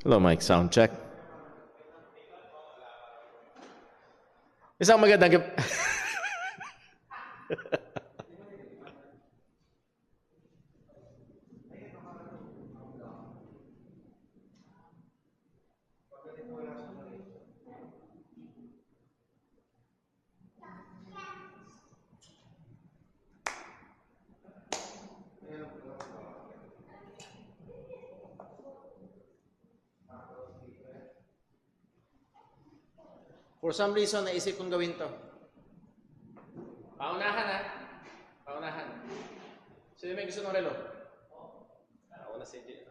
Hello, mic sound check. Isang magandang gabi. For some reason, naisip kong gawin to. Paunahan ha? Paunahan. Sino may gusto ng relo? Una si Chris.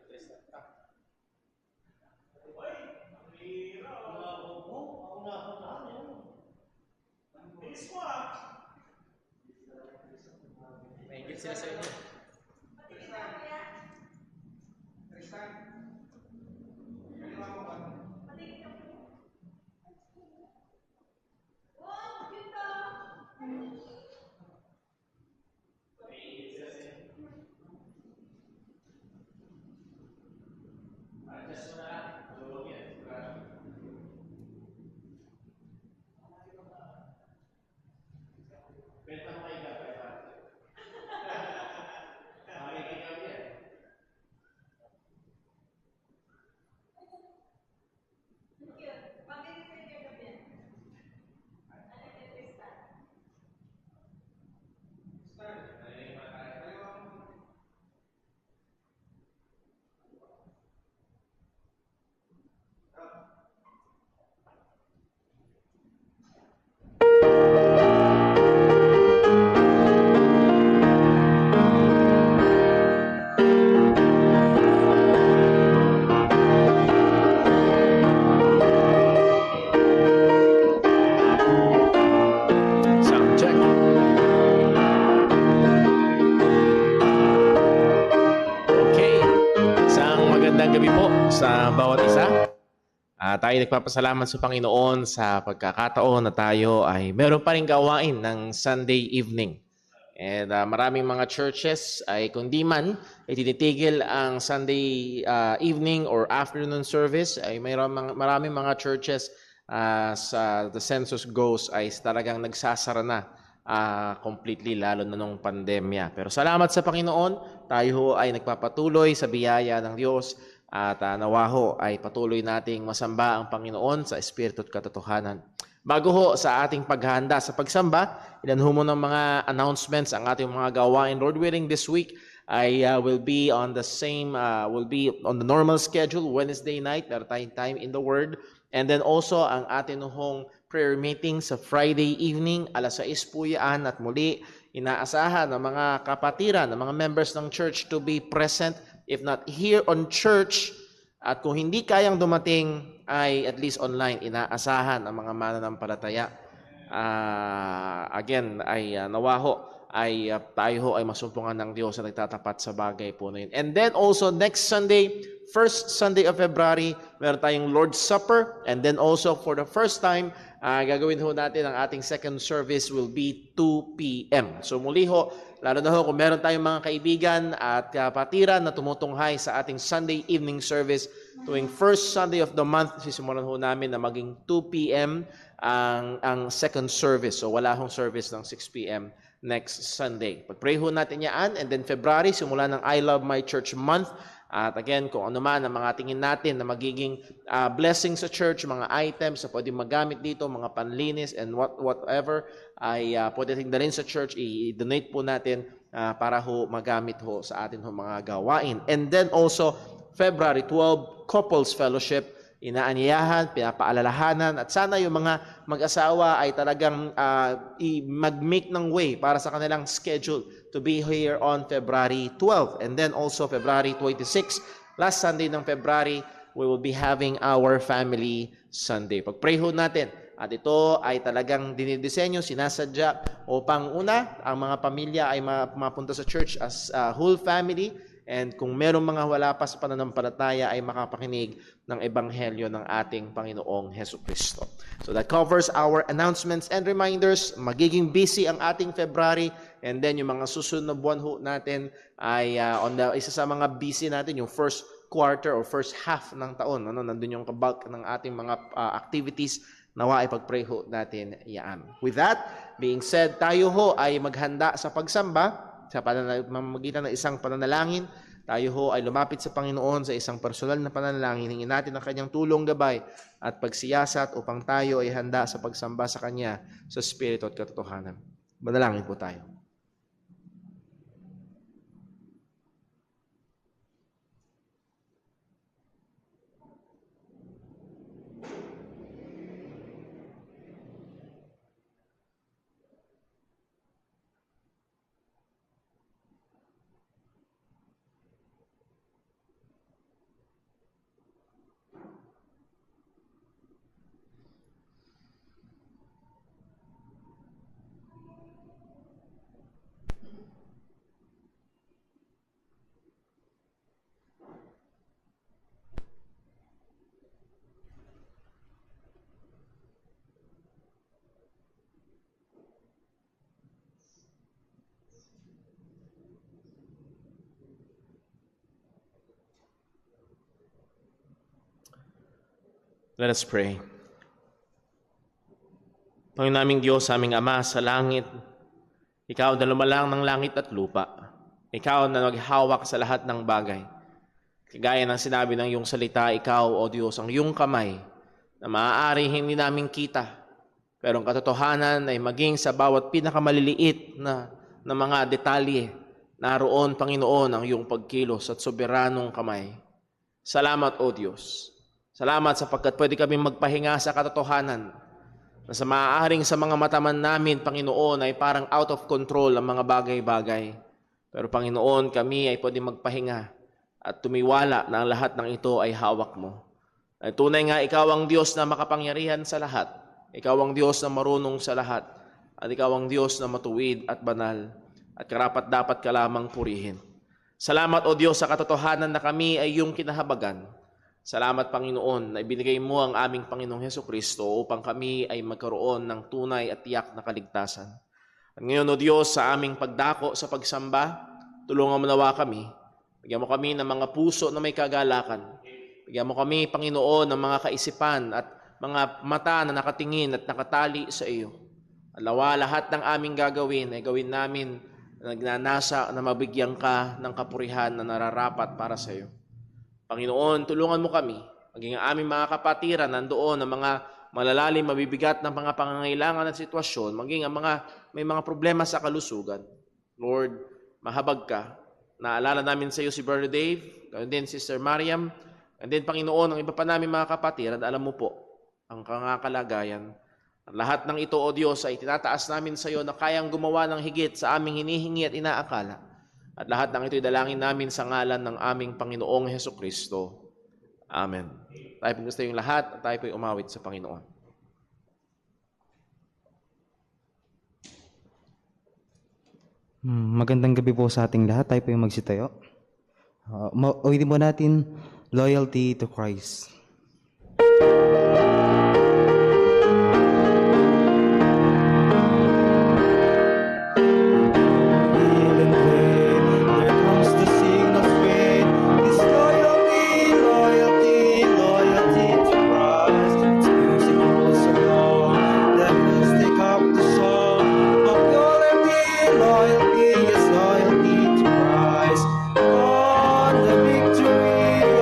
Naingit sila sa inyo. Sa bawat isa, tayo nagpapasalamat sa Panginoon sa pagkakataon na tayo ay meron pa rin gawain ng Sunday evening. And maraming mga churches ay kundi man ay tinitigil ang Sunday evening or afternoon service, ay maraming mga churches sa the census goes ay talagang nagsasara na completely, lalo na nung pandemya. Pero salamat sa Panginoon, tayo ay nagpapatuloy sa biyaya ng Diyos. At nawaho ay patuloy nating masamba ang Panginoon sa Espiritu at katotohanan. Bago ho sa ating paghahanda sa pagsamba, ilan ho mo ng mga announcements ang ating mga gawain. Lord willing, this week I will be on the normal schedule, Wednesday night, meron tayong time in the Word. And then also ang ating hong prayer meeting sa Friday evening, alas 6 po yan. At muli, inaasahan ng mga kapatiran, ng mga members ng church to be present, if not here on church, at kung hindi kayang dumating ay at least online, inaasahan ang mga mananampalataya. Again, ay nawaho ay tayo ay masumpungan ng Diyos na nagtatapat sa bagay po na yun. And then also next Sunday, first Sunday of February, meron tayong Lord's Supper. And then also for the first time, gagawin ho natin ang ating second service will be 2 p.m. So muli ho, lalo na ho kung meron tayong mga kaibigan at kapatiran na tumutunghay sa ating Sunday evening service tuwing first Sunday of the month, sisimulan ho namin na maging 2 p.m. ang second service. So wala hong service ng 6 p.m. next Sunday. Pag-pray ho natin yan, and then February, simula ng I Love My Church Month. At again, kung ano man ang mga tingin natin na magiging blessing sa church, mga items na pwede magamit dito, mga panlinis and whatever, ay pwede rin dalhin sa church, i-donate po natin para ho magamit ho sa atin ho mga gawain. And then also, February 12, Couples Fellowship, inaanyayahan, pinapaalalahanan, at sana yung mga mag-asawa ay talagang mag-make ng way para sa kanilang schedule to be here on February 12. And then also February 26, last Sunday ng February, we will be having our Family Sunday. Pag-pray ho natin. At ito ay talagang dinidisenyo, sinasadya upang una, ang mga pamilya ay mapunta sa church as a whole family. And kung merong mga wala pa sa pananampalataya ay makapakinig ng ebanghelyo ng ating Panginoong Hesukristo. So that covers our announcements and reminders. Magiging busy ang ating February, and then yung mga susunod na buwan ho natin ay isa sa mga busy natin, yung first quarter or first half ng taon. Nandun yung bulk ng ating mga activities. Nawa ay pag-pray ho natin yan. With that being said, tayo ho ay maghanda sa pagsamba sa pamamagitan ng isang pananalangin. Tayo ho ay lumapit sa Panginoon sa isang personal na pananalangin. Hingin natin ang kanyang tulong, gabay at pagsiyasat upang tayo ay handa sa pagsamba sa kanya sa Espiritu at katotohanan. Manalangin po tayo. Let us pray. Panginoon naming Diyos, aming Ama sa langit, Ikaw na lumalang ng langit at lupa. Ikaw na naghawak sa lahat ng bagay. Kagaya ng sinabi ng iyong salita, Ikaw, O Diyos, ang iyong kamay na maaari hindi namin kita. Pero ang katotohanan ay maging sa bawat pinakamaliliit na mga detalye, naroon, Panginoon, ang iyong pagkilos at soberanong kamay. Salamat, O Diyos. Salamat sapagkat pwede kami magpahinga sa katotohanan na sa maaaring sa mga mataman namin, Panginoon, ay parang out of control ang mga bagay-bagay. Pero Panginoon, kami ay pwede magpahinga at tumiwala na ang lahat ng ito ay hawak mo. At tunay nga, Ikaw ang Diyos na makapangyarihan sa lahat. Ikaw ang Diyos na marunong sa lahat. At Ikaw ang Diyos na matuwid at banal. At karapat-dapat ka lamang purihin. Salamat, O Diyos, sa katotohanan na kami ay iyong kinahabagan. Salamat, Panginoon, na ibinigay mo ang aming Panginoong Hesukristo upang kami ay magkaroon ng tunay at tiyak na kaligtasan. At ngayon, O Diyos, sa aming pagdako sa pagsamba, tulungan mo nawa kami. Bigyan mo kami ng mga puso na may kagalakan. Bigyan mo kami, Panginoon, ng mga kaisipan at mga mata na nakatingin at nakatali sa iyo. Alawa, lahat ng aming gagawin ay gawin namin na nagnanasa na mabigyan ka ng kapurihan na nararapat para sa iyo. Panginoon, tulungan mo kami, maging ang aming mga kapatiran nandoon ang mga malalalim, mabibigat na mga pangangailangan at sitwasyon, maging ang may mga problema sa kalusugan. Lord, mahabag ka. Naalala namin sa iyo si Brother Dave, ganoon din Sister Mariam, and then Panginoon, ang iba pa namin mga kapatiran, alam mo po ang kalagayan. At lahat ng ito, O Diyos, ay tinataas namin sa iyo na kayang gumawa ng higit sa aming hinihingi at inaakala. At lahat ng ito'y dalangin namin sa ngalan ng aming Panginoong Hesukristo. Amen. Tayo po gusto yung lahat at tayo po'y umawit sa Panginoon. Magandang gabi po sa ating lahat. Tayo po'y magsitayo. Ulitin po natin, Loyalty to Christ.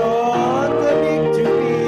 On the victory,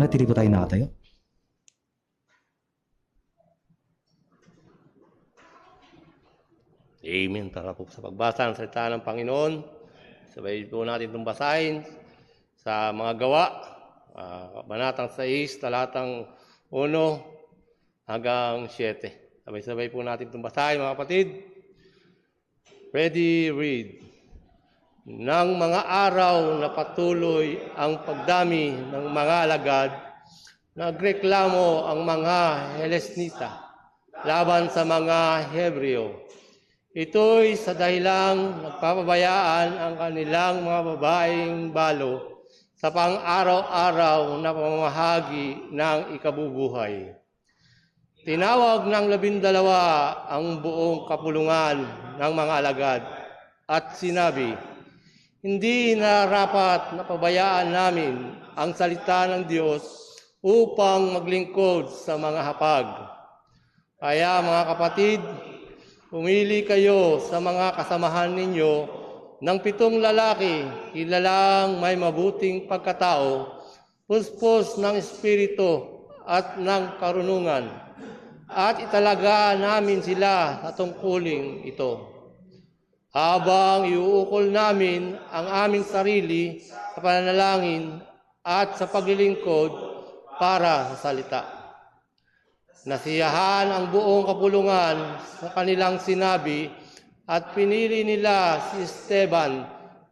manatili po tayo nakatayo. Amen. Tara po sa pagbasa ng salita ng Panginoon. Sabay po natin itong basahin sa mga gawa. Kabanatang 6, talatang 1 hanggang 7. Sabay-sabay po natin itong basahin, mga kapatid. Ready, read. Nang mga araw na patuloy ang pagdami ng mga alagad, nagreklamo ang mga Helesnita laban sa mga Hebreo. Ito'y sa dahilang nagpapabayaan ang kanilang mga babaeng balo sa pang-araw-araw na pamamahagi ng ikabubuhay. Tinawag ng 12 ang buong kapulungan ng mga alagad at sinabi, hindi nararapat na pabayaan namin ang salita ng Diyos upang maglingkod sa mga hapag. Kaya mga kapatid, pumili kayo sa mga kasamahan ninyo ng 7 lalaki, kilalang may mabuting pagkatao, puspos ng espiritu at ng karunungan, at italaga namin sila sa tungkuling ito. Habang iuukol namin ang aming sarili sa pananalangin at sa paglilingkod para sa salita. Nasiyahan ang buong kapulungan sa kanilang sinabi at pinili nila si Esteban,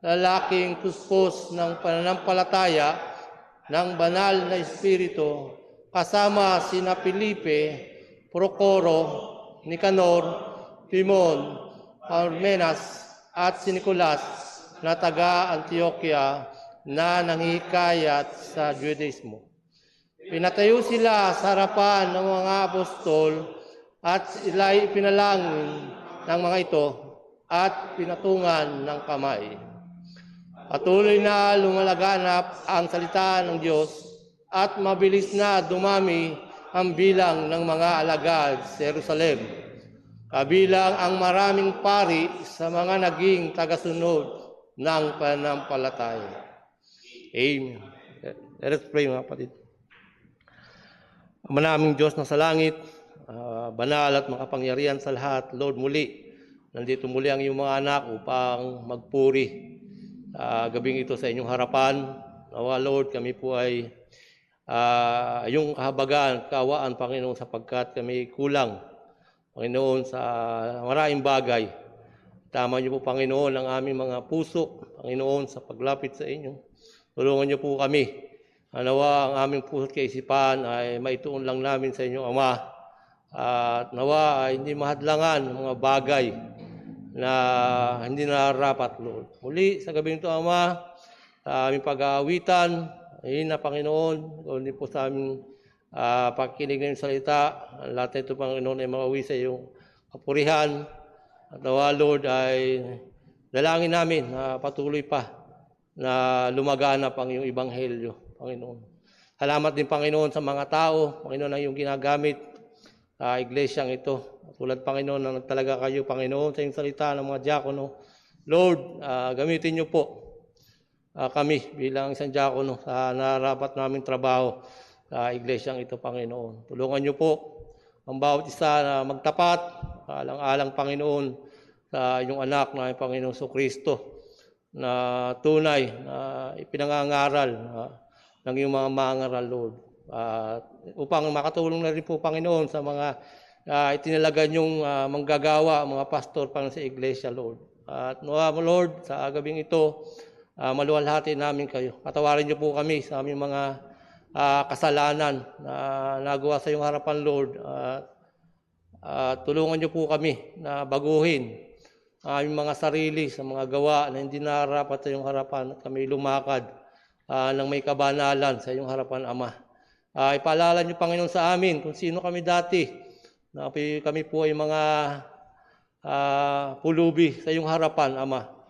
lalaking puspos ng pananampalataya ng banal na espiritu, kasama sina Felipe, Procoro, Nicanor, Timon, Parmenas at si Nicolas na taga Antioquia na nanghihikayat sa Judaismo. Pinatayo sila sa harapan ng mga apostol at sila'y ipinalangin ng mga ito at pinatungan ng kamay. Patuloy na lumalaganap ang salita ng Diyos at mabilis na dumami ang bilang ng mga alagad sa Jerusalem, kabilang ang maraming pari sa mga naging tagasunod ng pananampalataya. Amen. Let us pray, mga kapatid. Ama naming Diyos na sa langit, banal at makapangyarihan sa lahat, Lord, muli, nandito muli ang iyong mga anak upang magpuri gabing ito sa inyong harapan. Nawa, Lord, kami po ay iyong kahabagan, kaawaan, Panginoon, sapagkat kami kulang, Panginoon, sa maraming bagay. Tama niyo po, Panginoon, ang aming mga puso, Panginoon, sa paglapit sa inyo. Tulungan niyo po kami. Nawa ang aming puso't kaisipan ay maituon lang namin sa inyong Ama. At nawa ay hindi mahadlangan ng mga bagay na hindi nararapat, Lord. Muli sa gabing ito, Ama, sa aming pag-aawitan, ay na, Panginoon, kundi po sa aming pagkinig ng salita, lahat ito, Panginoon, ay mauwi sa iyong kapurihan. At nawa, Lord, ay dalangin namin na patuloy pa na lumaganap ang iyong ebanghelyo, Panginoon. Salamat din, Panginoon, sa mga tao, Panginoon, ang iyong ginagamit sa iglesyang ito. Tulad, Panginoon, na talaga kayo, Panginoon, sa iyong salita ng mga diakono. Lord, gamitin niyo po kami bilang isang diakono sa nararapat naming trabaho sa iglesyang ito, Panginoon. Tulungan niyo po ang bawat isa na magtapat, alang-alang, Panginoon, sa iyong anak na Panginoon Kristo, na tunay na ipinangangaral ng iyong mga mangaral, Lord. Upang makatulong na rin po, Panginoon, sa mga itinalaga niyong manggagawa, mga pastor, Panginoon, sa iglesia, Lord. At nawa, Lord, sa gabing ito, maluwalhati namin kayo. Patawarin niyo po kami sa aming mga kasalanan na nagawa sa iyong harapan, Lord. Tulungan niyo po kami na baguhin ang aming mga sarili sa mga gawa na hindi nararapat sa iyong harapan at kami lumakad ng may kabanalan sa iyong harapan, Ama. Ipaalala niyo, Panginoon, sa amin kung sino kami dati, na kami po ay mga pulubi sa iyong harapan, Ama.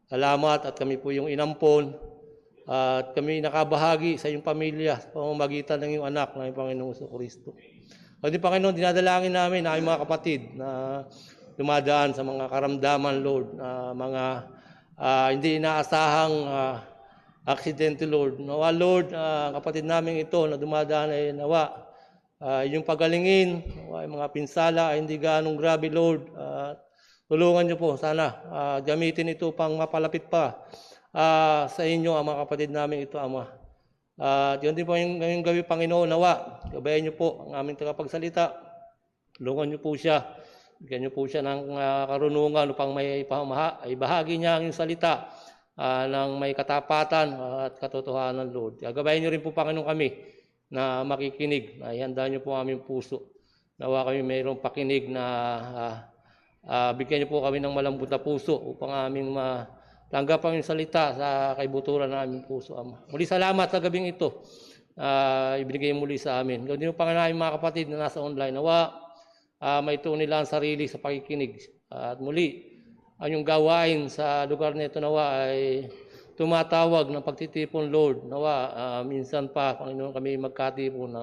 Salamat at kami po yung inampon at kami nakabahagi sa iyong pamilya sa pamamagitan ng iyong anak na Panginoong Kristo. At di, Panginoon, dinadalangin namin na aming mga kapatid na dumadaan sa mga karamdaman, Lord, mga hindi inaasahang aksidente, Lord. Nawa, Lord, kapatid namin ito na dumadaan ay nawa, yung pagalingin, nawa, yung mga pinsala ay hindi ganong grabe, Lord. Tulungan niyo po, sana gamitin ito pang mapalapit pa sa inyo, ang mga kapatid namin ito, Ama. At yun din po yung gawin, Panginoon, nawa. Gabayan niyo po ang aming tagapagsalita. Tulungan niyo po siya. Bigyan niyo po siya ng karunungan upang may bahagi niya ang salita ng may katapatan at katotohanan, Lord. Gabayan niyo rin po, Panginoon, kami na makikinig. Ihanda niyo po ang aming puso. Nawa kami mayroong pakinig na bigyan niyo po kami ng malambot na puso upang aming matanggap ang salita sa kaibuturan ng aming puso, Ama. Muli salamat sa gabing ito. Ibigay muli sa amin. Gawin niyo, Panginoon, aming mga kapatid na nasa online. Nawa may tuon nila ang sarili sa pakikinig. At muli, ang yung gawain sa lugar nito, nawa ay tumatawag ng pagtitipon, Lord. Nawa, minsan pa, Panginoon, kami magkatipon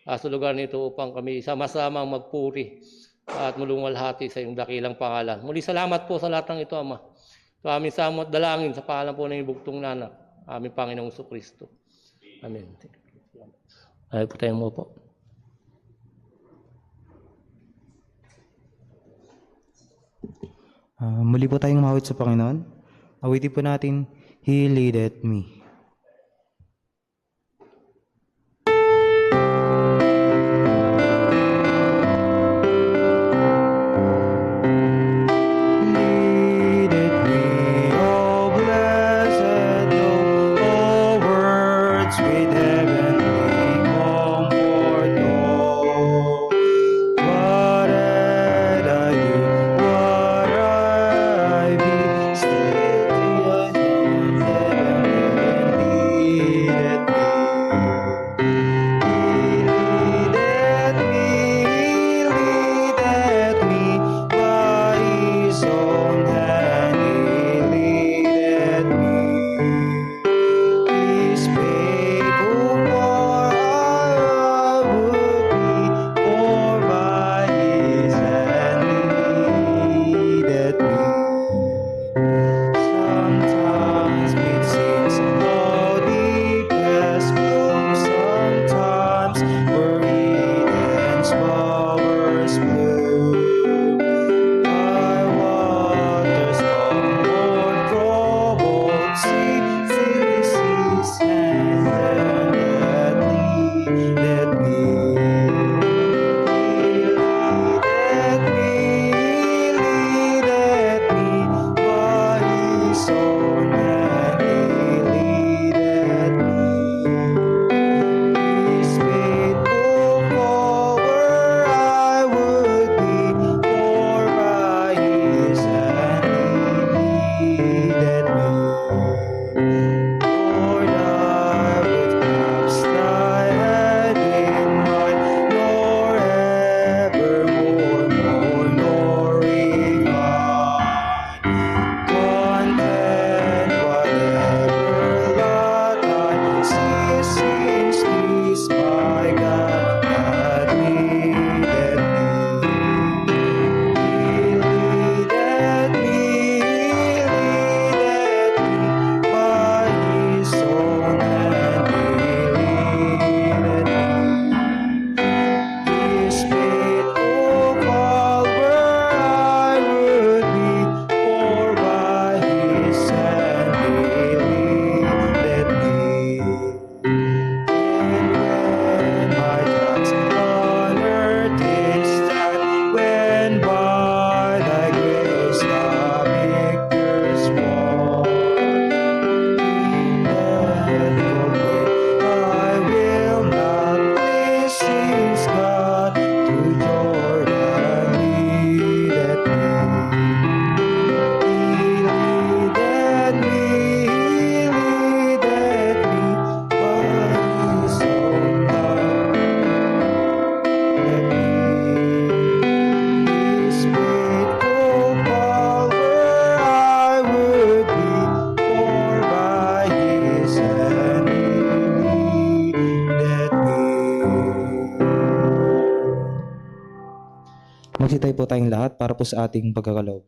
sa lugar nito upang kami sama-samang magpuri at mulungalhati sa iyong dakilang pangalan. Muli salamat po sa lahat ng ito, Ama. Ito aming samot dalangin sa pangalan po ng ibugtong nanak, aming Panginoong Kristo. Amen. Ay po tayo mo po. Muli po tayong mawit sa Panginoon. Awitin po natin, He leadeth me. Leadeth me, O blessed Lord, O words with heavenly comfort, Lord. What had I do? What I be? Still the heaven leadeth me. He leadeth me by His own hand. He leadeth me. He's faithful, for I would be, for by His hand leadeth me. Sometimes it seems all deepest gloom, sometimes worried and flowers bloom. By waters of more troubled sea, still He sees hand that leadeth me. He leadeth me by His own hand. He leadeth me. He's faithful, for where I would be, for by His hand He leadeth me. Lord, I would clasp Thy hand in mine, nor evermore mourn nor repine. Content whatever lot I see, since He's my God that leadeth me. He leadeth me by His own hand. He leadeth me. He's faithful, for where I would be, for by His hand He leadeth me. And when my thoughts on earth is that, when by Thy grace the victors won, I will not please His God, to Jordan leadeth me. He leadeth me by His own hand. He's faithful, for where I would be, for by His hand He leadeth me. Magsitay po tayong lahat para po sa ating pagkakaloob.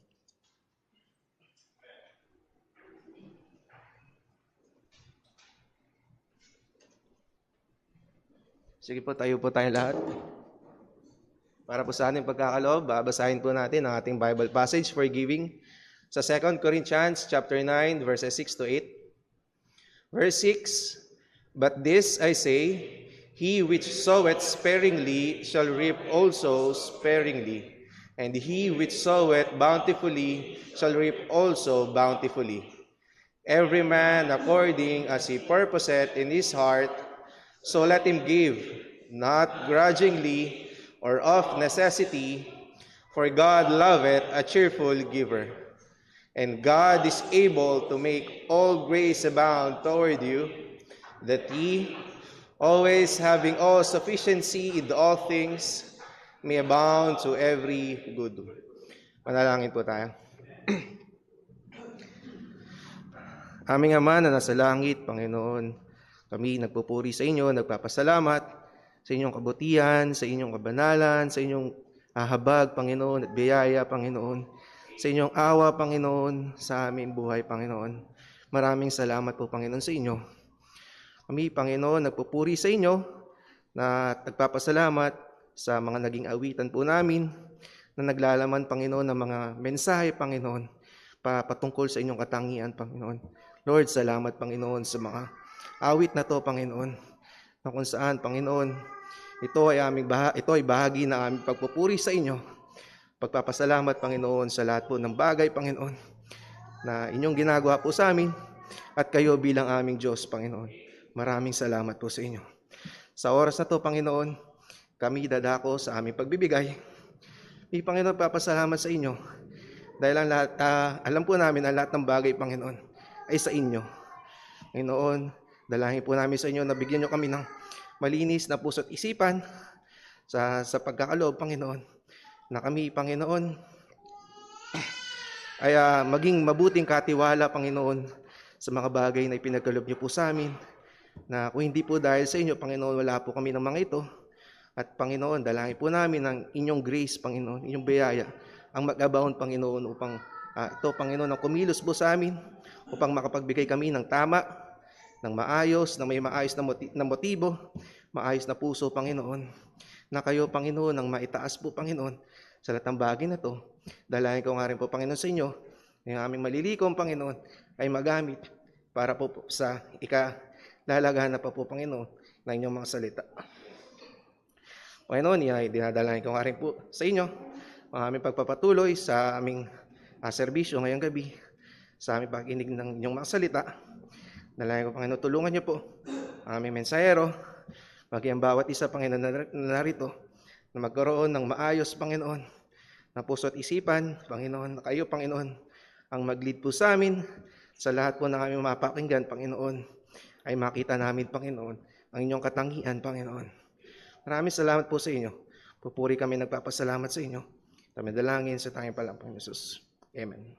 Sige po, tayo po tayo lahat. Para po sa ating pagkakaloob, babasahin po natin ang ating Bible passage for giving sa 2 Corinthians chapter 9, verses 6 to 8. Verse 6, "But this I say, he which soweth sparingly shall reap also sparingly, and he which soweth bountifully shall reap also bountifully. Every man according as he purposeth in his heart, so let him give, not grudgingly or of necessity, for God loveth a cheerful giver. And God is able to make all grace abound toward you, that ye, always having all sufficiency in all things, may abound to every good." Manalangin po tayo. Aming Ama na nasa langit, Panginoon, kami nagpupuri sa inyo, nagpapasalamat sa inyong kabutihan, sa inyong kabanalan, sa inyong habag, Panginoon, at biyaya, Panginoon, sa inyong awa, Panginoon, sa aming buhay, Panginoon. Maraming salamat po, Panginoon, sa inyo. Kami, Panginoon, nagpupuri sa inyo na nagpapasalamat sa mga naging awitan po namin na naglalaman, Panginoon, ng mga mensahe, Panginoon, patungkol sa inyong katangian, Panginoon. Lord, salamat, Panginoon, sa mga awit na to, Panginoon, na kung saan, Panginoon, ito ay bahagi ng aming pagpupuri sa inyo. Pagpapasalamat, Panginoon, sa lahat po ng bagay, Panginoon, na inyong ginagawa po sa amin at kayo bilang aming Diyos, Panginoon. Maraming salamat po sa inyo. Sa oras na to, Panginoon, kami dadako sa aming pagbibigay. Panginoon, papasalamat sa inyo dahil alam po namin ang lahat ng bagay, Panginoon, ay sa inyo. Panginoon, dalangin po namin sa inyo na bigyan nyo kami ng malinis na puso at isipan sa pagkakaloob, Panginoon, na kami, Panginoon, ay maging mabuting katiwala, Panginoon, sa mga bagay na ipinagkaloob niyo po sa amin, na kung hindi po dahil sa inyo, Panginoon, wala po kami ng mga ito. At Panginoon, dalangin po namin ang inyong grace, Panginoon, inyong biyaya, ang mag-abound, Panginoon, upang ito, Panginoon, ang kumilos po sa amin, upang makapagbigay kami ng tama, ng maayos, na may maayos na motibo, maayos na puso, Panginoon, na kayo, Panginoon, ang maitaas po, Panginoon, sa lahat ng bagay na to. Dalangin ko nga rin po, Panginoon, sa inyo, yung aming malilikom, Panginoon, ay magamit para po sa lalagahan na pa po, Panginoon, na inyong mga salita. Panginoon, dinadalangin ko nga rin po sa inyo, ang aming pagpapatuloy sa aming serbisyo ngayong gabi, sa aming pakikinig ng inyong mga salita. Dalangin ko, Panginoon, tulungan niyo po ang aming mensahero, maging ang bawat isa, Panginoon, na narito, na magkaroon ng maayos, Panginoon, na puso at isipan, Panginoon, na kayo, Panginoon, ang mag-lead po sa amin, sa lahat po ng aming mapakinggan, Panginoon, ay makita namin, Panginoon, ang inyong katangian, Panginoon. Maraming salamat po sa inyo. Pupuri kami nagpapasalamat sa inyo. Kami dalangin sa tanging palampang Jesus. Amen.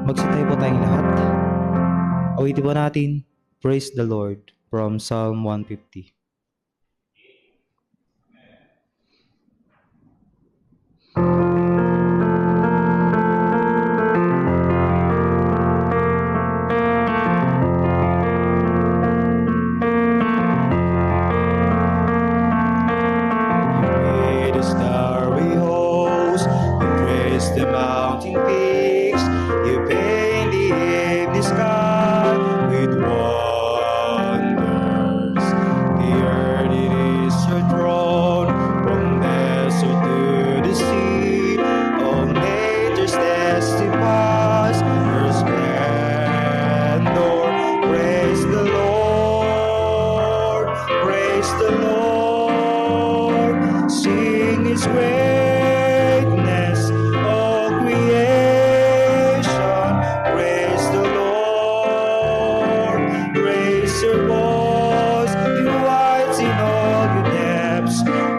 Magsitayo po tayong lahat. Awitin po natin, Praise the Lord, from Psalm 150.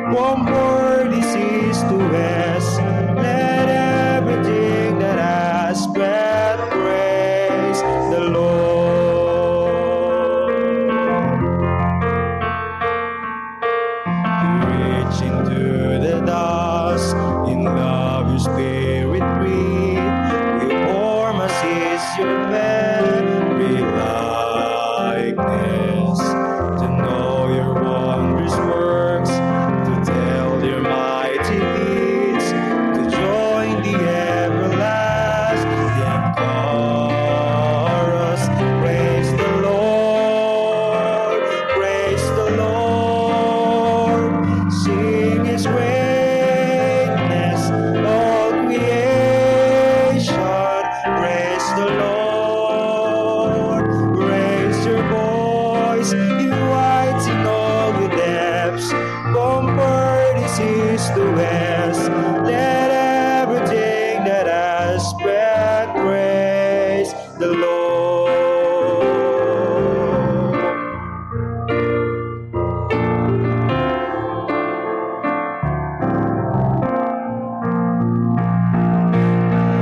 From word is east to west, let everything wondrous works, to tell your mighty deeds, to join the everlasting chorus. Praise the Lord, praise the Lord, sing His greatness, all creation. Praise the Lord, raise your voice, you heights in all your depths, from furthest east to west. Let everything that has breath praise the Lord.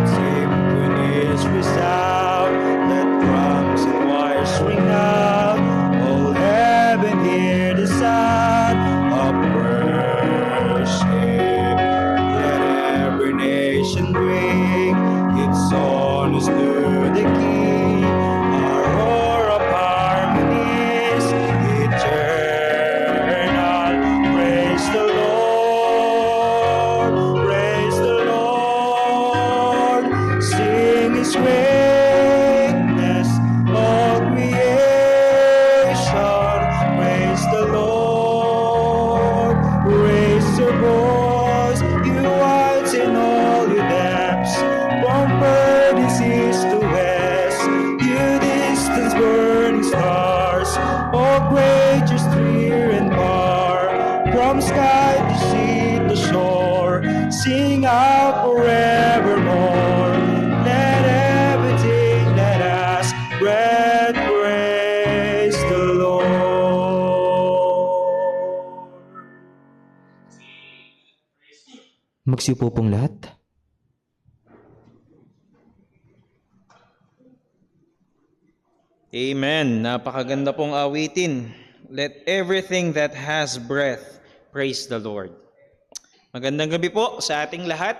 Symphonies resound, let drums and wires ring out. All heaven hear the sound of worship. Let every nation bring its songs to the King. Our roar of harmonies eternal. Praise the Lord, praise the Lord, sing His greatness, all creation. Praise the Lord, raise your voice, you heights in all your depths, from furthest east to west, you distant burning stars, all creatures near and far, from sky to sea to shore, sing out forevermore. Let everything that has breath praise the Lord. Magsiupo pong lahat. Amen. Napakaganda pong awitin. Let everything that has breath praise the Lord. Magandang gabi po sa ating lahat.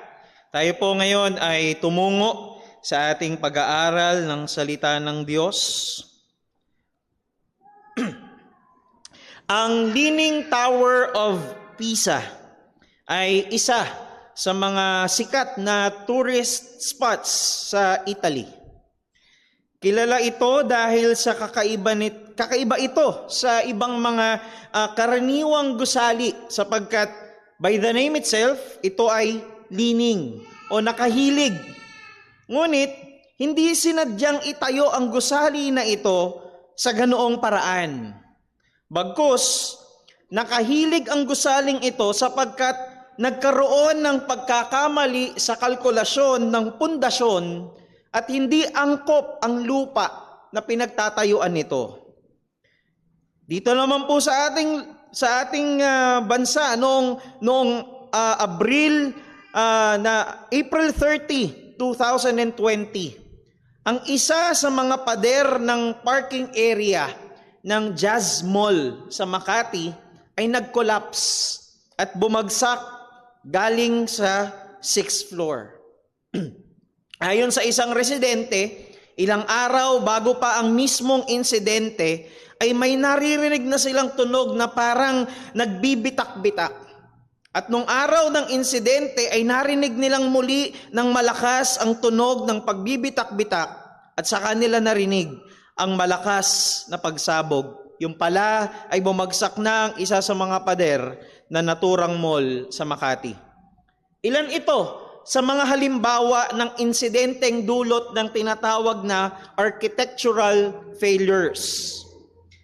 Tayo po ngayon ay tumungo sa ating pag-aaral ng salita ng Diyos. Ang Leaning Tower of Pisa ay isa sa mga sikat na tourist spots sa Italy. Kilala ito dahil sa kakaiba ito sa ibang mga karaniwang gusali sapagkat by the name itself, ito ay leaning o nakahilig. Ngunit, hindi sinadyang itayo ang gusali na ito sa ganoong paraan. Bagkus, nakahilig ang gusaling ito sapagkat nagkaroon ng pagkakamali sa kalkulasyon ng pundasyon at hindi angkop ang lupa na pinagtatayuan nito. Dito naman po sa ating bansa noong April 30, 2020, ang isa sa mga pader ng parking area ng Jazz Mall sa Makati ay nag-collapse at bumagsak galing sa 6th floor. Ayon sa isang residente, ilang araw bago pa ang mismong insidente, ay may naririnig na silang tunog na parang nagbibitak-bitak. At nung araw ng insidente ay narinig nilang muli ng malakas ang tunog ng pagbibitak-bitak at saka nila narinig ang malakas na pagsabog. Yung pala ay bumagsak na ang isa sa mga pader na naturang mall sa Makati. Ilan ito sa mga halimbawa ng insidenteng dulot ng tinatawag na architectural failures.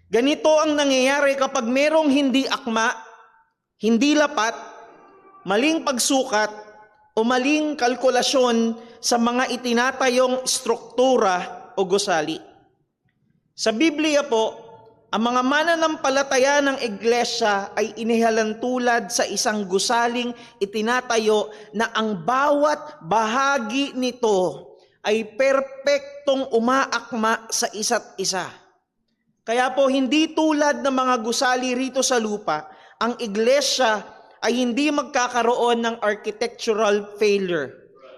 Ganito ang nangyayari kapag merong hindi akma, hindi lapat, maling pagsukat o maling kalkulasyon sa mga itinatayong struktura o gusali. Sa Biblia po, ang mga mananampalataya ng iglesia ay inihalantulad sa isang gusaling itinatayo na ang bawat bahagi nito ay perpektong umaakma sa isa't isa. Kaya po hindi tulad ng mga gusali rito sa lupa, ang iglesia ay hindi magkakaroon ng architectural failure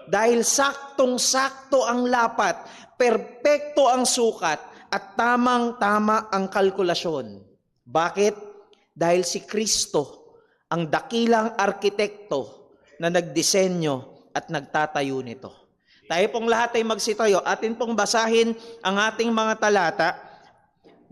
dahil saktong-sakto ang lapat, perpekto ang sukat, at tamang-tama ang kalkulasyon. Bakit? Dahil si Kristo ang dakilang arkitekto na nagdisenyo at nagtatayo nito. Tayo pong lahat ay magsitayo. Atin pong basahin ang ating mga talata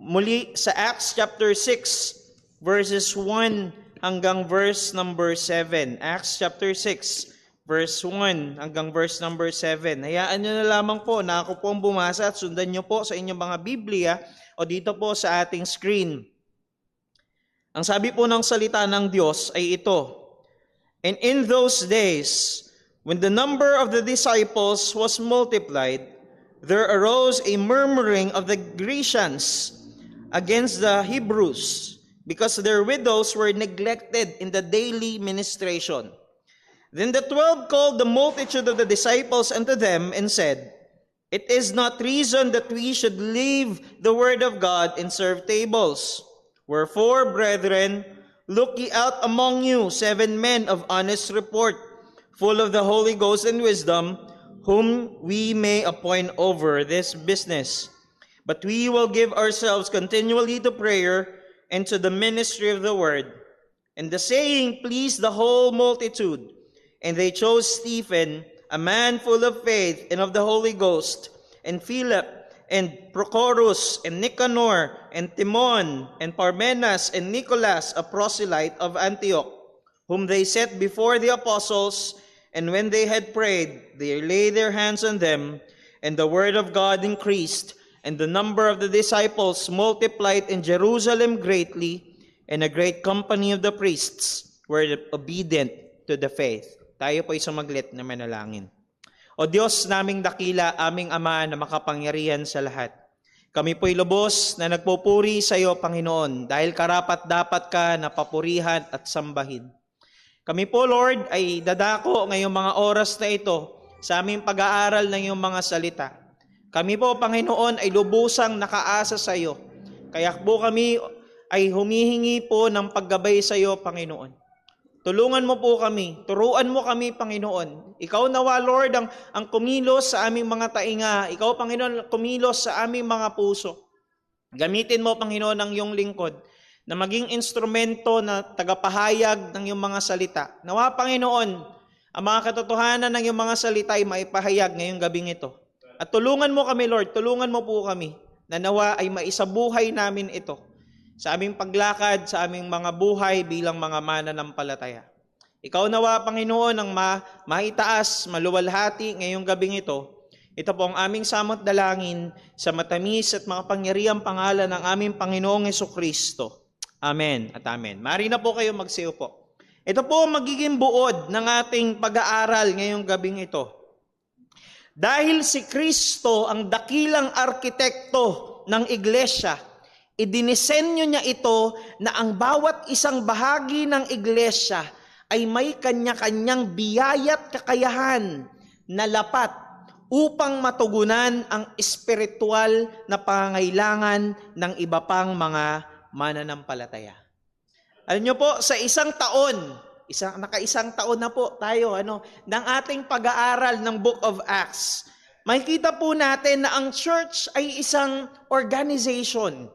muli sa Acts chapter 6 verses 1 hanggang verse number 7. Acts chapter 6 verse 1 hanggang verse number 7. Hayaan nyo na lamang po na ako po ang bumasa at sundan nyo po sa inyong mga Biblia o dito po sa ating screen. Ang sabi po ng salita ng Diyos ay ito, "And in those days, when the number of the disciples was multiplied, there arose a murmuring of the Grecians against the Hebrews, because their widows were neglected in the daily ministration. Then the 12 called the multitude of the disciples unto them and said, It is not reason that we should leave the word of God and serve tables. Wherefore, brethren, look ye out among you 7 men of honest report, full of the Holy Ghost and wisdom, whom we may appoint over this business. But we will give ourselves continually to prayer and to the ministry of the word. And the saying pleased the whole multitude. And they chose Stephen, a man full of faith and of the Holy Ghost, and Philip, and Prochorus, and Nicanor, and Timon, and Parmenas, and Nicholas, a proselyte of Antioch, whom they set before the apostles. And when they had prayed, they laid their hands on them, and the word of God increased, and the number of the disciples multiplied in Jerusalem greatly, and a great company of the priests were obedient to the faith." Tayo po isang maglit na manalangin. O Diyos naming dakila, aming Ama na makapangyarihan sa lahat. Kami po'y lubos na nagpupuri sa iyo, Panginoon, dahil karapat-dapat ka na papurihan at sambahin. Kami po, Lord, ay dadako ngayong mga oras na ito sa aming pag-aaral ng iyong mga salita. Kami po, Panginoon, ay lubusang nakaasa sa iyo. Kaya po kami ay humihingi po ng paggabay sa iyo, Panginoon. Tulungan mo po kami, turuan mo kami, Panginoon. Ikaw nawa, Lord, ang kumilos sa aming mga tainga. Ikaw, Panginoon, kumilos sa aming mga puso. Gamitin mo, Panginoon, ang iyong lingkod na maging instrumento na tagapahayag ng iyong mga salita. Nawa, Panginoon, ang mga katotohanan ng iyong mga salita ay maipahayag ngayong gabing ito. At tulungan mo kami, Lord, tulungan mo po kami na nawa ay maisabuhay namin ito sa aming paglakad, sa aming mga buhay bilang mga mananampalataya. Ikaw nawa, Panginoon, ang maitaas, maluwalhati ngayong gabing ito. Ito po ang aming samot dalangin sa matamis at makapangyarihang pangalan ng aming Panginoong Jesucristo. Amen at amen. Mari na po kayo magsiyo po. Ito po ang magiging buod ng ating pag-aaral ngayong gabing ito. Dahil si Kristo ang dakilang arkitekto ng iglesia, idinisenyo niya ito na ang bawat isang bahagi ng iglesia ay may kanya-kanyang biyaya't kakayahan na lapat upang matugunan ang espiritual na pangangailangan ng iba pang mga mananampalataya. Alam niyo po, sa isang taon, nakaisang taon na po tayo ng ating pag-aaral ng Book of Acts, makikita po natin na ang church ay isang organization.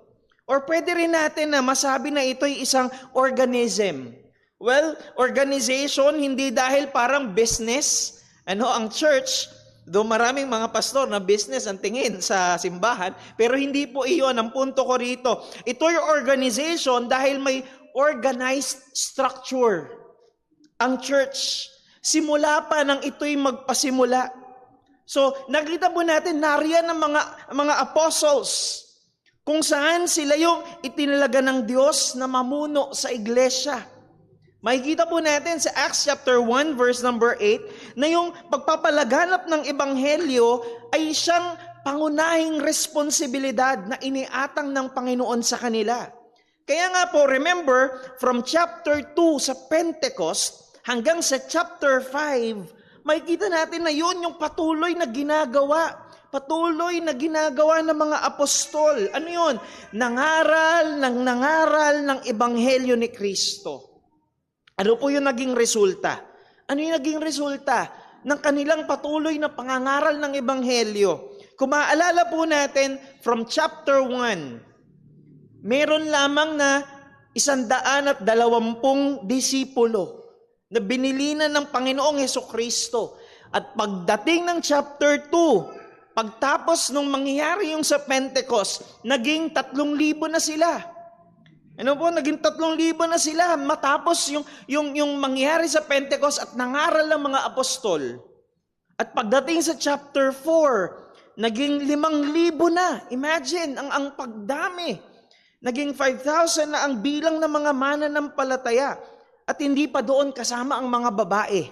Or pwede rin natin na masabi na ito ay isang organism. Well, organization, hindi dahil parang business. Ang church, though maraming mga pastor na business ang tingin sa simbahan, pero hindi po iyon ang punto ko rito. Ito yung organization dahil may organized structure. Ang church, simula pa nang ito'y magpasimula. So, nakita po natin, nariyan ng mga apostles, kung saan sila yung itinalaga ng Diyos na mamuno sa iglesia. Makikita po natin sa Acts chapter 1 verse number 8 na yung pagpapalaganap ng ebanghelyo ay siyang pangunahing responsibilidad na iniatang ng Panginoon sa kanila. Kaya nga po, remember, from chapter 2 sa Pentecost hanggang sa chapter 5, makikita natin na yun yung patuloy na ginagawa ng mga apostol. Ano yun? Nangaral ng ebanghelyo ni Kristo. Ano po yung naging resulta? Ano yung naging resulta ng kanilang patuloy na pangangaral ng ebanghelyo? Kung maaalala po natin, from chapter 1, meron lamang na 120 disipulo na binilinan ng Panginoong Hesukristo. At pagdating ng chapter 2, pagtapos nung mangyayari yung sa Pentecost, naging 3,000 na sila. Ano po, naging 3,000 na sila matapos yung mangyayari sa Pentecost at nangaral ng mga apostol. At pagdating sa chapter 4, naging 5,000 na. Imagine, ang pagdami. Naging 5,000 na ang bilang ng mga mananampalataya. At hindi pa doon kasama ang mga babae.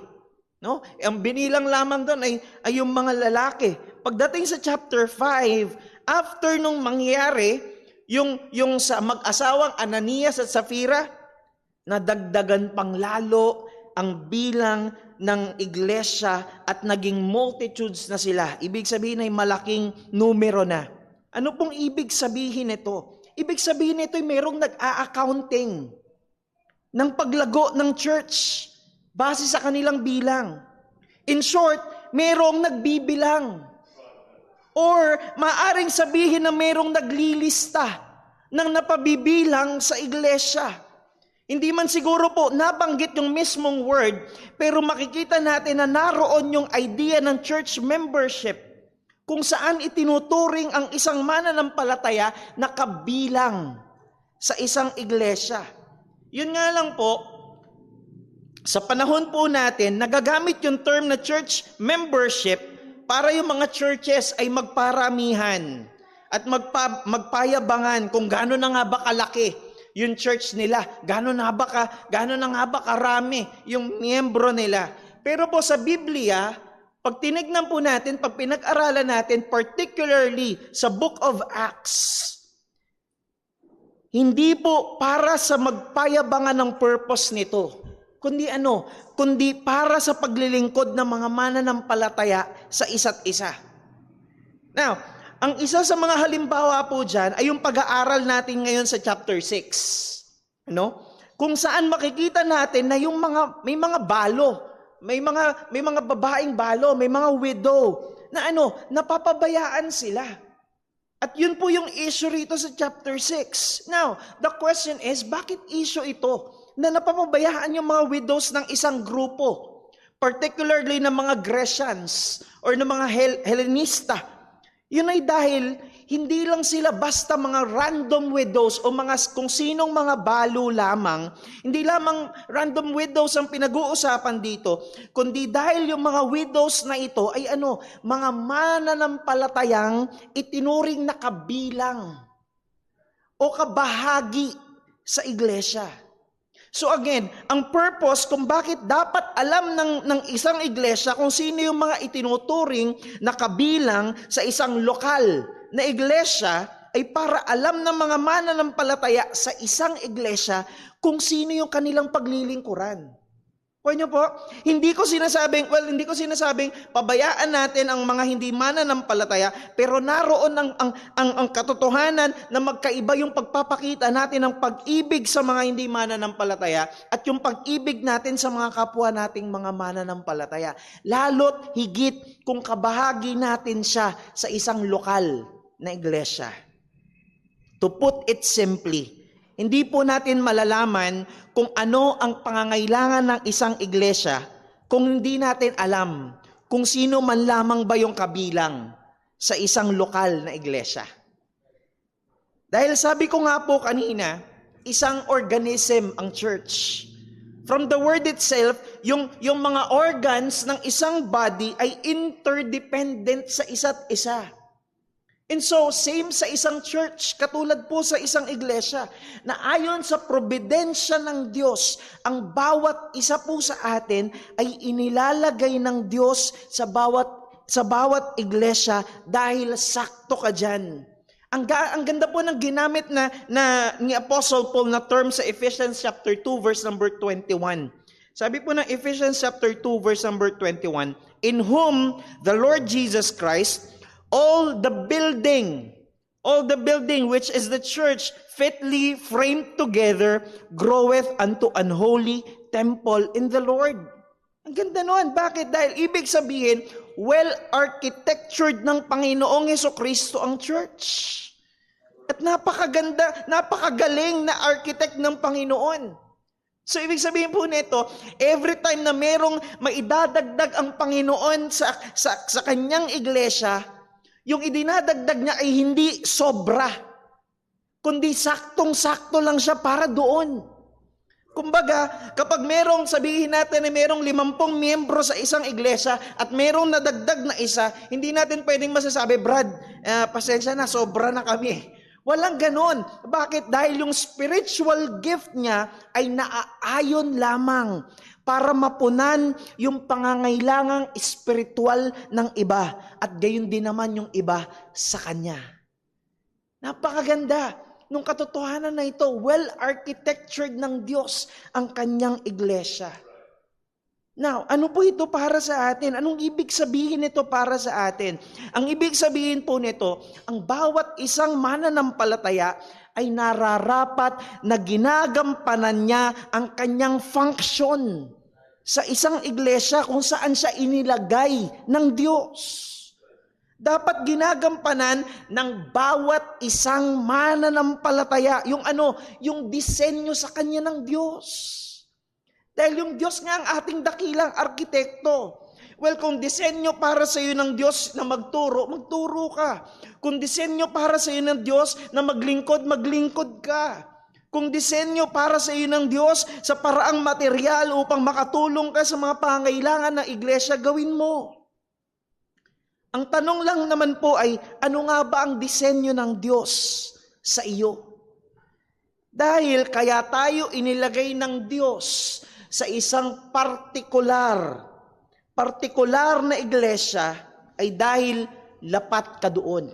No? Ang binilang lamang doon ay yung mga lalaki. Pagdating sa chapter 5, after nung mangyari, yung sa mag-asawang Ananias at Safira, nadagdagan pang lalo ang bilang ng iglesia at naging multitudes na sila. Ibig sabihin ay malaking numero na. Ano pong ibig sabihin nito? Ibig sabihin nito ay merong nag-a-accounting ng paglago ng church base sa kanilang bilang. In short, merong nagbibilang. Or maaring sabihin na merong naglilista ng napabibilang sa iglesia. Hindi man siguro po nabanggit yung mismong word, pero makikita natin na naroon yung idea ng church membership kung saan itinuturing ang isang mananampalataya na kabilang sa isang iglesia. Yun nga lang po, sa panahon po natin, nagagamit yung term na church membership para yung mga churches ay magparamihan at magpayabangan kung gaano na nga ba kalaki yung church nila, gaano na nga ba karami yung miyembro nila. Pero po sa Biblia, pag tinignan po natin, pag pinag-aralan natin, particularly sa Book of Acts, hindi po para sa magpayabangan ng purpose nito, kundi para sa paglilingkod ng mga mananampalataya sa isa't isa. Now, ang isa sa mga halimbawa po dyan ay yung pag-aaral natin ngayon sa chapter 6. Kung saan makikita natin na may mga balo, may mga babaeng balo, may mga widow na napapabayaan sila. At yun po yung issue rito sa chapter 6. Now, the question is, bakit issue ito na napapabayaan yung mga widows ng isang grupo? Particularly ng mga Grecians or ng mga Hellenista. Yun ay dahil hindi lang sila basta mga random widows o kung sinong mga balo lamang. Hindi lamang random widows ang pinag-uusapan dito, kundi dahil yung mga widows na ito ay mga mananampalatayang itinuring na kabilang o kabahagi sa iglesia. So again, ang purpose kung bakit dapat alam ng isang iglesia kung sino yung mga itinuturing na kabilang sa isang lokal na iglesia ay para alam ng mga mananampalataya sa isang iglesia kung sino yung kanilang paglilingkuran. Pwede nyo po? Hindi ko sinasabing pabayaan natin ang mga hindi mananampalataya, pero naroon ang katotohanan na magkaiba yung pagpapakita natin ng pag-ibig sa mga hindi mananampalataya at yung pag-ibig natin sa mga kapwa nating mga mananampalataya. Lalo't higit kung kabahagi natin siya sa isang lokal na iglesia. To put it simply, hindi po natin malalaman kung ano ang pangangailangan ng isang iglesia kung hindi natin alam kung sino man lamang ba yung kabilang sa isang lokal na iglesia. Dahil sabi ko nga po kanina, isang organism ang church. From the word itself, yung mga organs ng isang body ay interdependent sa isa't isa. And so, same sa isang church, katulad po sa isang iglesia, na ayon sa probidensya ng Diyos, ang bawat isa po sa atin ay inilalagay ng Diyos sa bawat iglesia dahil sakto ka dyan. Ang ganda po ng ginamit na ni Apostle Paul na term sa Ephesians chapter 2 verse number 21. Sabi po ng Ephesians chapter 2 verse number 21, in whom the Lord Jesus Christ, all the building which is the church fitly framed together groweth unto an holy temple in the Lord. Ang ganda nun. Bakit? Dahil ibig sabihin, well-architectured ng Panginoong Hesukristo ang church. At napakaganda, napakagaling na architect ng Panginoon. So ibig sabihin po nito, every time na merong maidadagdag ang Panginoon sa kanyang iglesia, yung idinadagdag niya ay hindi sobra, kundi saktong-sakto lang siya para doon. Kumbaga, kapag merong, sabihin natin na merong 50 miyembro sa isang iglesia at merong nadagdag na isa, hindi natin pwedeng masasabi, Brad, pasensya na, sobra na kami. Walang ganon. Bakit? Dahil yung spiritual gift niya ay naaayon lamang para mapunan yung pangangailangang spiritual ng iba. At gayon din naman yung iba sa kanya. Napakaganda. Nung katotohanan na ito, well-architectured ng Diyos ang kanyang iglesia. Now, ano po ito para sa atin? Anong ibig sabihin nito para sa atin? Ang ibig sabihin po nito, ang bawat isang mananampalataya ay nararapat na ginagampanan niya ang kanyang function sa isang iglesia kung saan siya inilagay ng Diyos. Dapat ginagampanan ng bawat isang mananampalataya yung disenyo sa kanya ng Diyos. Dahil yung Diyos nga ang ating dakilang arkitekto. Well, kung disenyo para sa iyo ng Diyos na magturo, magturo ka. Kung disenyo para sa iyo ng Diyos na maglingkod, maglingkod ka. Kung disenyo para sa iyo ng Diyos sa paraang material upang makatulong ka sa mga pangailangan ng iglesia, gawin mo. Ang tanong lang naman po ay, ano nga ba ang disenyo ng Diyos sa iyo? Dahil kaya tayo inilagay ng Diyos sa isang partikular na iglesia ay dahil lapat ka doon.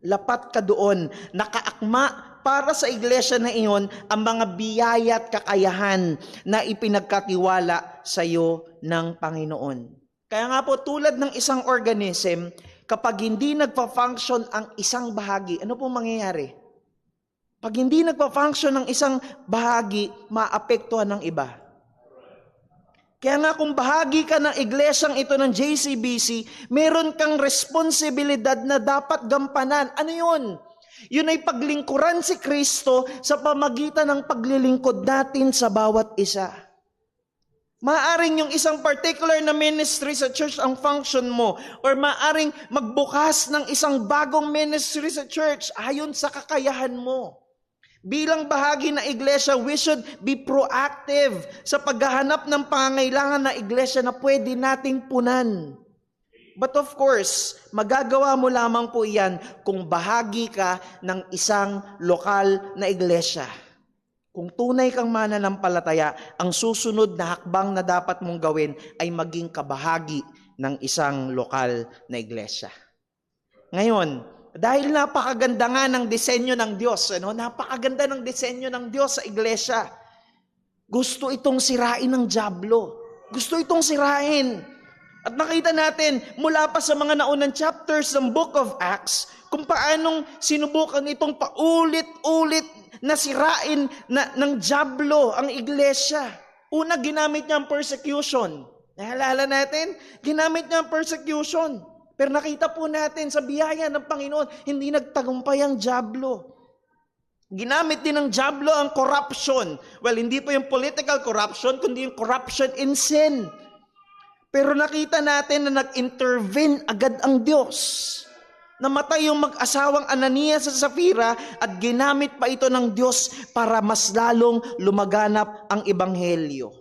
Lapat ka doon. Nakaakma para sa iglesia na iyon ang mga biyaya at kakayahan na ipinagkatiwala sa iyo ng Panginoon. Kaya nga po, tulad ng isang organism, kapag hindi nagpa-function ang isang bahagi, ano po mangyayari? Pag hindi nagpa-function ang isang bahagi, maapektuhan ng iba. Kaya nga kung bahagi ka ng iglesyang ito ng JCBC, meron kang responsibilidad na dapat gampanan. Ano yun? Yun ay paglingkuran si Kristo sa pamagitan ng paglilingkod natin sa bawat isa. Maaring yung isang particular na ministry sa church ang function mo, or maaring magbukas ng isang bagong ministry sa church ayon sa kakayahan mo. Bilang bahagi ng iglesia, we should be proactive sa paghahanap ng pangangailangan ng iglesia na pwede nating punan. But of course, magagawa mo lamang po iyan kung bahagi ka ng isang lokal na iglesia. Kung tunay kang mananampalataya, ang susunod na hakbang na dapat mong gawin ay maging kabahagi ng isang lokal na iglesia. Ngayon, dahil napakaganda nga ng disenyo ng Diyos, napakaganda ng disenyo ng Diyos sa iglesia, gusto itong sirain ng dyablo. Gusto itong sirain. At nakita natin mula pa sa mga naunang chapters ng Book of Acts, kung paanong sinubukan itong paulit-ulit na sirain ng dyablo ang iglesia. Una, ginamit niya ang persecution. Nahalala natin? Ginamit niya ang persecution. Pero nakita po natin sa biyaya ng Panginoon, hindi nagtagumpay ang dyablo. Ginamit din ng dyablo ang corruption. Well, hindi po yung political corruption, kundi yung corruption in sin. Pero nakita natin na nag-intervene agad ang Diyos. Namatay yung mag-asawang Ananias sa Safira at ginamit pa ito ng Diyos para mas lalong lumaganap ang Ebanghelyo.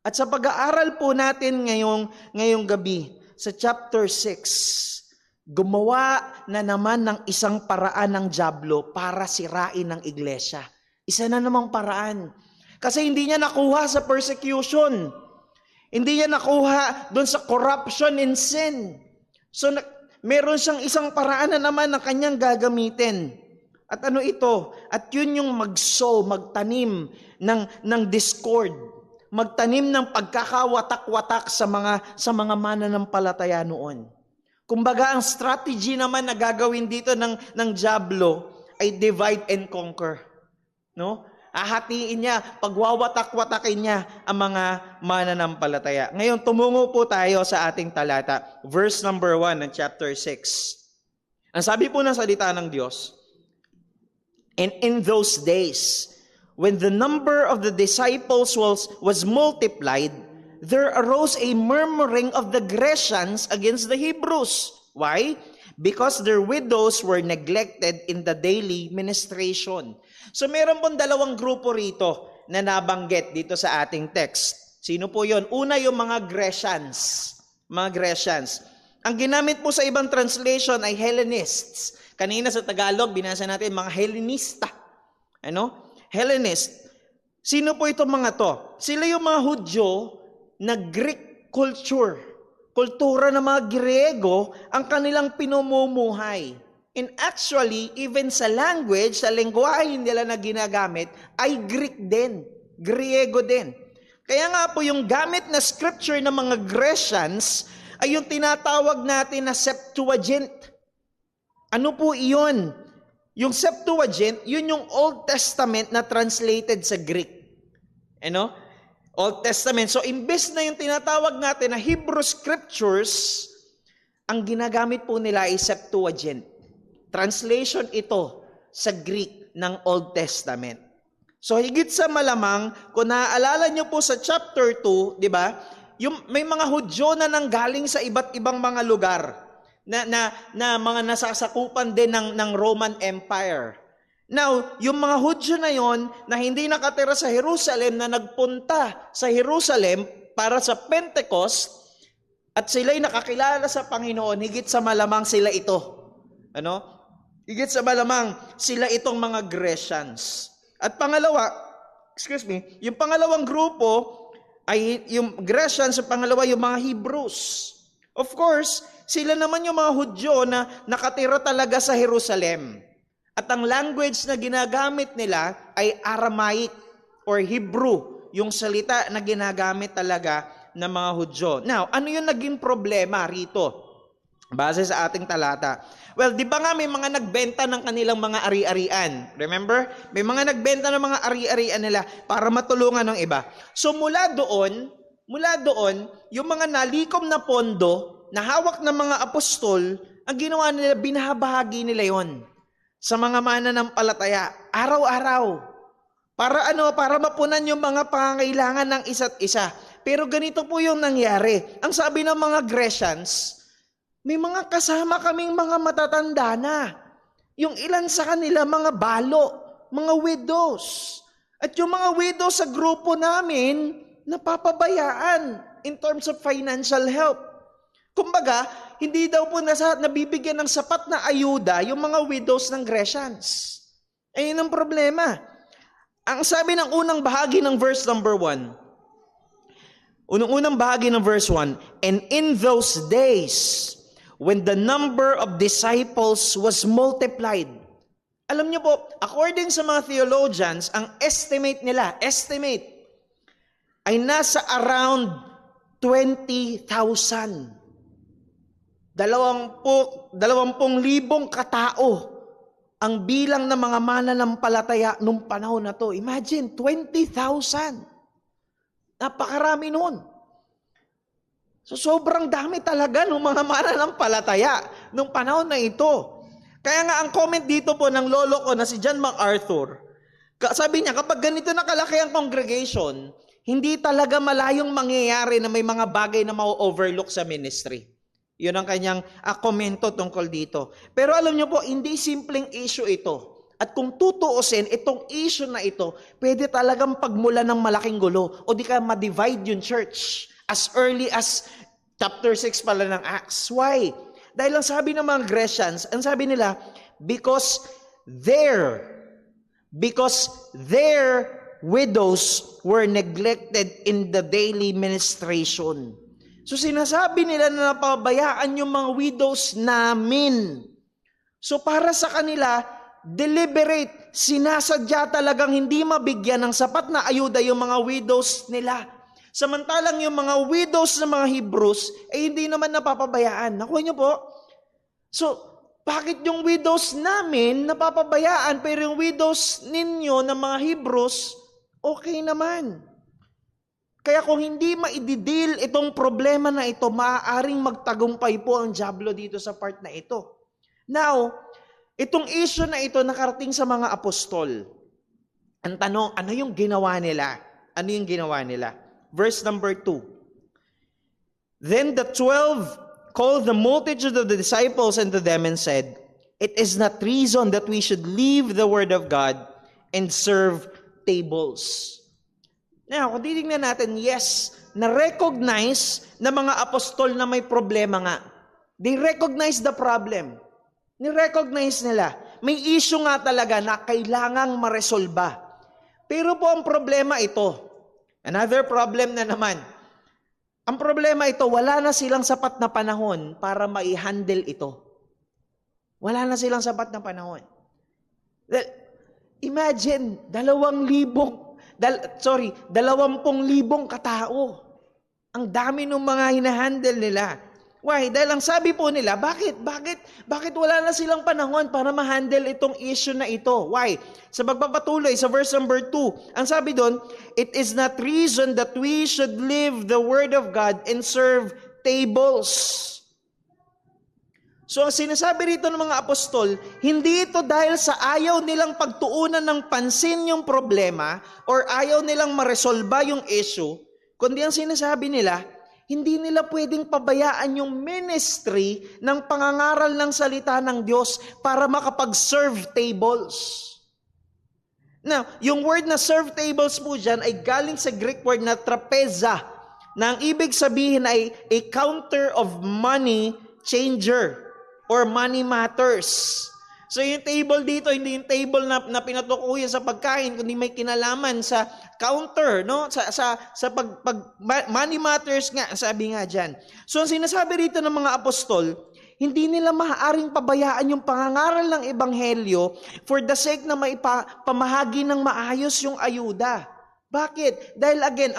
At sa pag-aaral po natin ngayong gabi, sa chapter 6, gumawa na naman ng isang paraan ng dyablo para sirain ang iglesia. Isa na namang paraan. Kasi hindi niya nakuha sa persecution. Hindi niya nakuha doon sa corruption and sin. So, meron siyang isang paraan na naman na kanyang gagamitin. At ano ito? At yun yung magtanim ng discord. Magtanim ng pagkakawatak-watak sa mga mananampalataya noon. Kumbaga, ang strategy naman na gagawin dito ng dyablo ay divide and conquer. No? Ahatiin niya, pagwawatak-watakin niya ang mga mananampalataya. Ngayon, tumungo po tayo sa ating talata. Verse number 1 ng chapter 6. Ang sabi po ng salita ng Diyos, And in those days, when the number of the disciples was multiplied, there arose a murmuring of the Grecians against the Hebrews. Why? Because their widows were neglected in the daily ministration. So meron pong dalawang grupo rito na nabanggit dito sa ating text. Sino po yon? Una, yung mga Grecians. Mga Grecians. Ang ginamit po sa ibang translation ay Hellenists. Kanina sa Tagalog, binasa natin mga Hellenista. Hellenist. Sino po itong mga to? Sila yung mga Hudyo na Greek culture. Kultura ng mga Griego ang kanilang pinumumuhay. And actually, even sa language, sa lengguwahe nila na ginagamit, ay Greek din. Griego din. Kaya nga po yung gamit na scripture ng mga Grecians ay yung tinatawag natin na Septuagint. Ano po iyon? Yung Septuagint, yun yung Old Testament na translated sa Greek. Old Testament. So, imbes na yung tinatawag natin na Hebrew Scriptures, ang ginagamit po nila ay Septuagint. Translation ito sa Greek ng Old Testament. So, higit sa malamang, kung naaalala nyo po sa chapter 2, di ba, may mga Hudyo na nanggaling sa iba't ibang mga lugar na mga nasasakupan din ng Roman Empire. Now, yung mga Hudyo na yon na hindi nakatira sa Jerusalem, na nagpunta sa Jerusalem para sa Pentecost, at sila'y nakakilala sa Panginoon, higit sa malamang sila ito. Higit sa malamang sila itong mga Grecians. At pangalawa, yung pangalawang grupo ay yung Grecians, sa pangalawa yung mga Hebrews. Of course, sila naman yung mga Hudyo na nakatira talaga sa Jerusalem. At ang language na ginagamit nila ay Aramaic or Hebrew, yung salita na ginagamit talaga ng mga Hudyo. Now, ano yung naging problema rito? Base sa ating talata. Well, di ba nga may mga nagbenta ng kanilang mga ari-arian? Remember? May mga nagbenta ng mga ari-arian nila para matulungan ng iba. So mula doon, yung mga nalikom na pondo na hawak ng mga apostol, ang ginawa nila, binahabahagi nila yon sa mga mananampalataya, araw-araw. Para mapunan yung mga pangangailangan ng isa't isa. Pero ganito po yung nangyari. Ang sabi ng mga Grecians, may mga kasama kaming mga matatanda na. Yung ilan sa kanila, mga balo, mga widows. At yung mga widows sa grupo namin, napapabayaan in terms of financial help. Kumbaga, hindi daw po nabibigyan ng sapat na ayuda yung mga widows ng Grecians. Ayun ang problema. Ang sabi ng unang bahagi ng verse number 1, unang bahagi ng verse 1, and in those days, when the number of disciples was multiplied. Alam niyo po, according sa mga theologians, ang estimate ay nasa around 20,000. 20,000 katao ang bilang ng mga mananampalataya nung panahon na to. Imagine, 20,000. Napakarami noon. So sobrang dami talaga ng mga mananampalataya nung panahon na ito. Kaya nga ang comment dito po ng lolo ko na si John MacArthur, sabi niya, kapag ganito na kalaki ang congregation, hindi talaga malayong mangyayari na may mga bagay na ma-overlook sa ministry. Yun ang kanyang komento tungkol dito. Pero alam niyo po, hindi simpleng issue ito. At kung tutuusin, itong issue na ito, pwede talagang pagmula ng malaking gulo o di ka ma-divide yung church. As early as chapter 6 pala ng Acts. Why? Dahil ang sabi ng mga Grecians, ang sabi nila, because their widows were neglected in the daily ministration. So sinasabi nila na napabayaan yung mga widows namin. So para sa kanila, deliberate, sinasadya talagang hindi mabigyan ng sapat na ayuda yung mga widows nila. Samantalang yung mga widows ng mga Hebrews, hindi naman napapabayaan. Nakuha niyo po? So, bakit yung widows namin napapabayaan, pero yung widows ninyo ng mga Hebrews, okay naman. Kaya kung hindi maididil itong problema na ito, maaaring magtagumpay po ang dyablo dito sa part na ito. Now, Itong issue na ito nakarating sa mga apostol. Ang tanong, ano yung ginawa nila? Ano yung ginawa nila? Verse number 2. Then the 12 called the multitude of the disciples unto them and said, It is not reason that we should leave the word of God and serve tables. Now, kung titignan natin, yes, na-recognize na mga apostol na may problema nga. They recognize the problem. Ni-recognize nila. May issue nga talaga na kailangang maresolba. Pero po ang problema ito. Another problem na naman. Ang problema ito, wala na silang sapat na panahon para mai-handle ito. Wala na silang sapat na panahon. Imagine, 20,000 katao. Ang dami ng mga hinahandle nila. Why? Dahil ang sabi po nila, bakit wala na silang panahon para ma-handle itong issue na ito? Why? Sa pagpapatuloy, sa verse number 2, ang sabi doon, It is not reason that we should leave the word of God and serve tables. So, ang sinasabi rito ng mga apostol, hindi ito dahil sa ayaw nilang pagtuunan ng pansin yung problema or ayaw nilang maresolba yung issue, kundi ang sinasabi nila, hindi nila pwedeng pabayaan yung ministry ng pangangaral ng salita ng Diyos para makapag-serve tables. Now, yung word na serve tables po dyan ay galing sa Greek word na trapeza, na ang ibig sabihin ay a counter of money changer or money matters. So yung table dito, hindi yung table na pinatukuyan sa pagkain, kundi may kinalaman sa counter, no? Sa money matters nga, sabi nga dyan. So ang sinasabi rito ng mga apostol, hindi nila maaaring pabayaan yung pangangaral ng ebanghelyo for the sake na maipamahagi ng maayos yung ayuda. Bakit? Dahil again,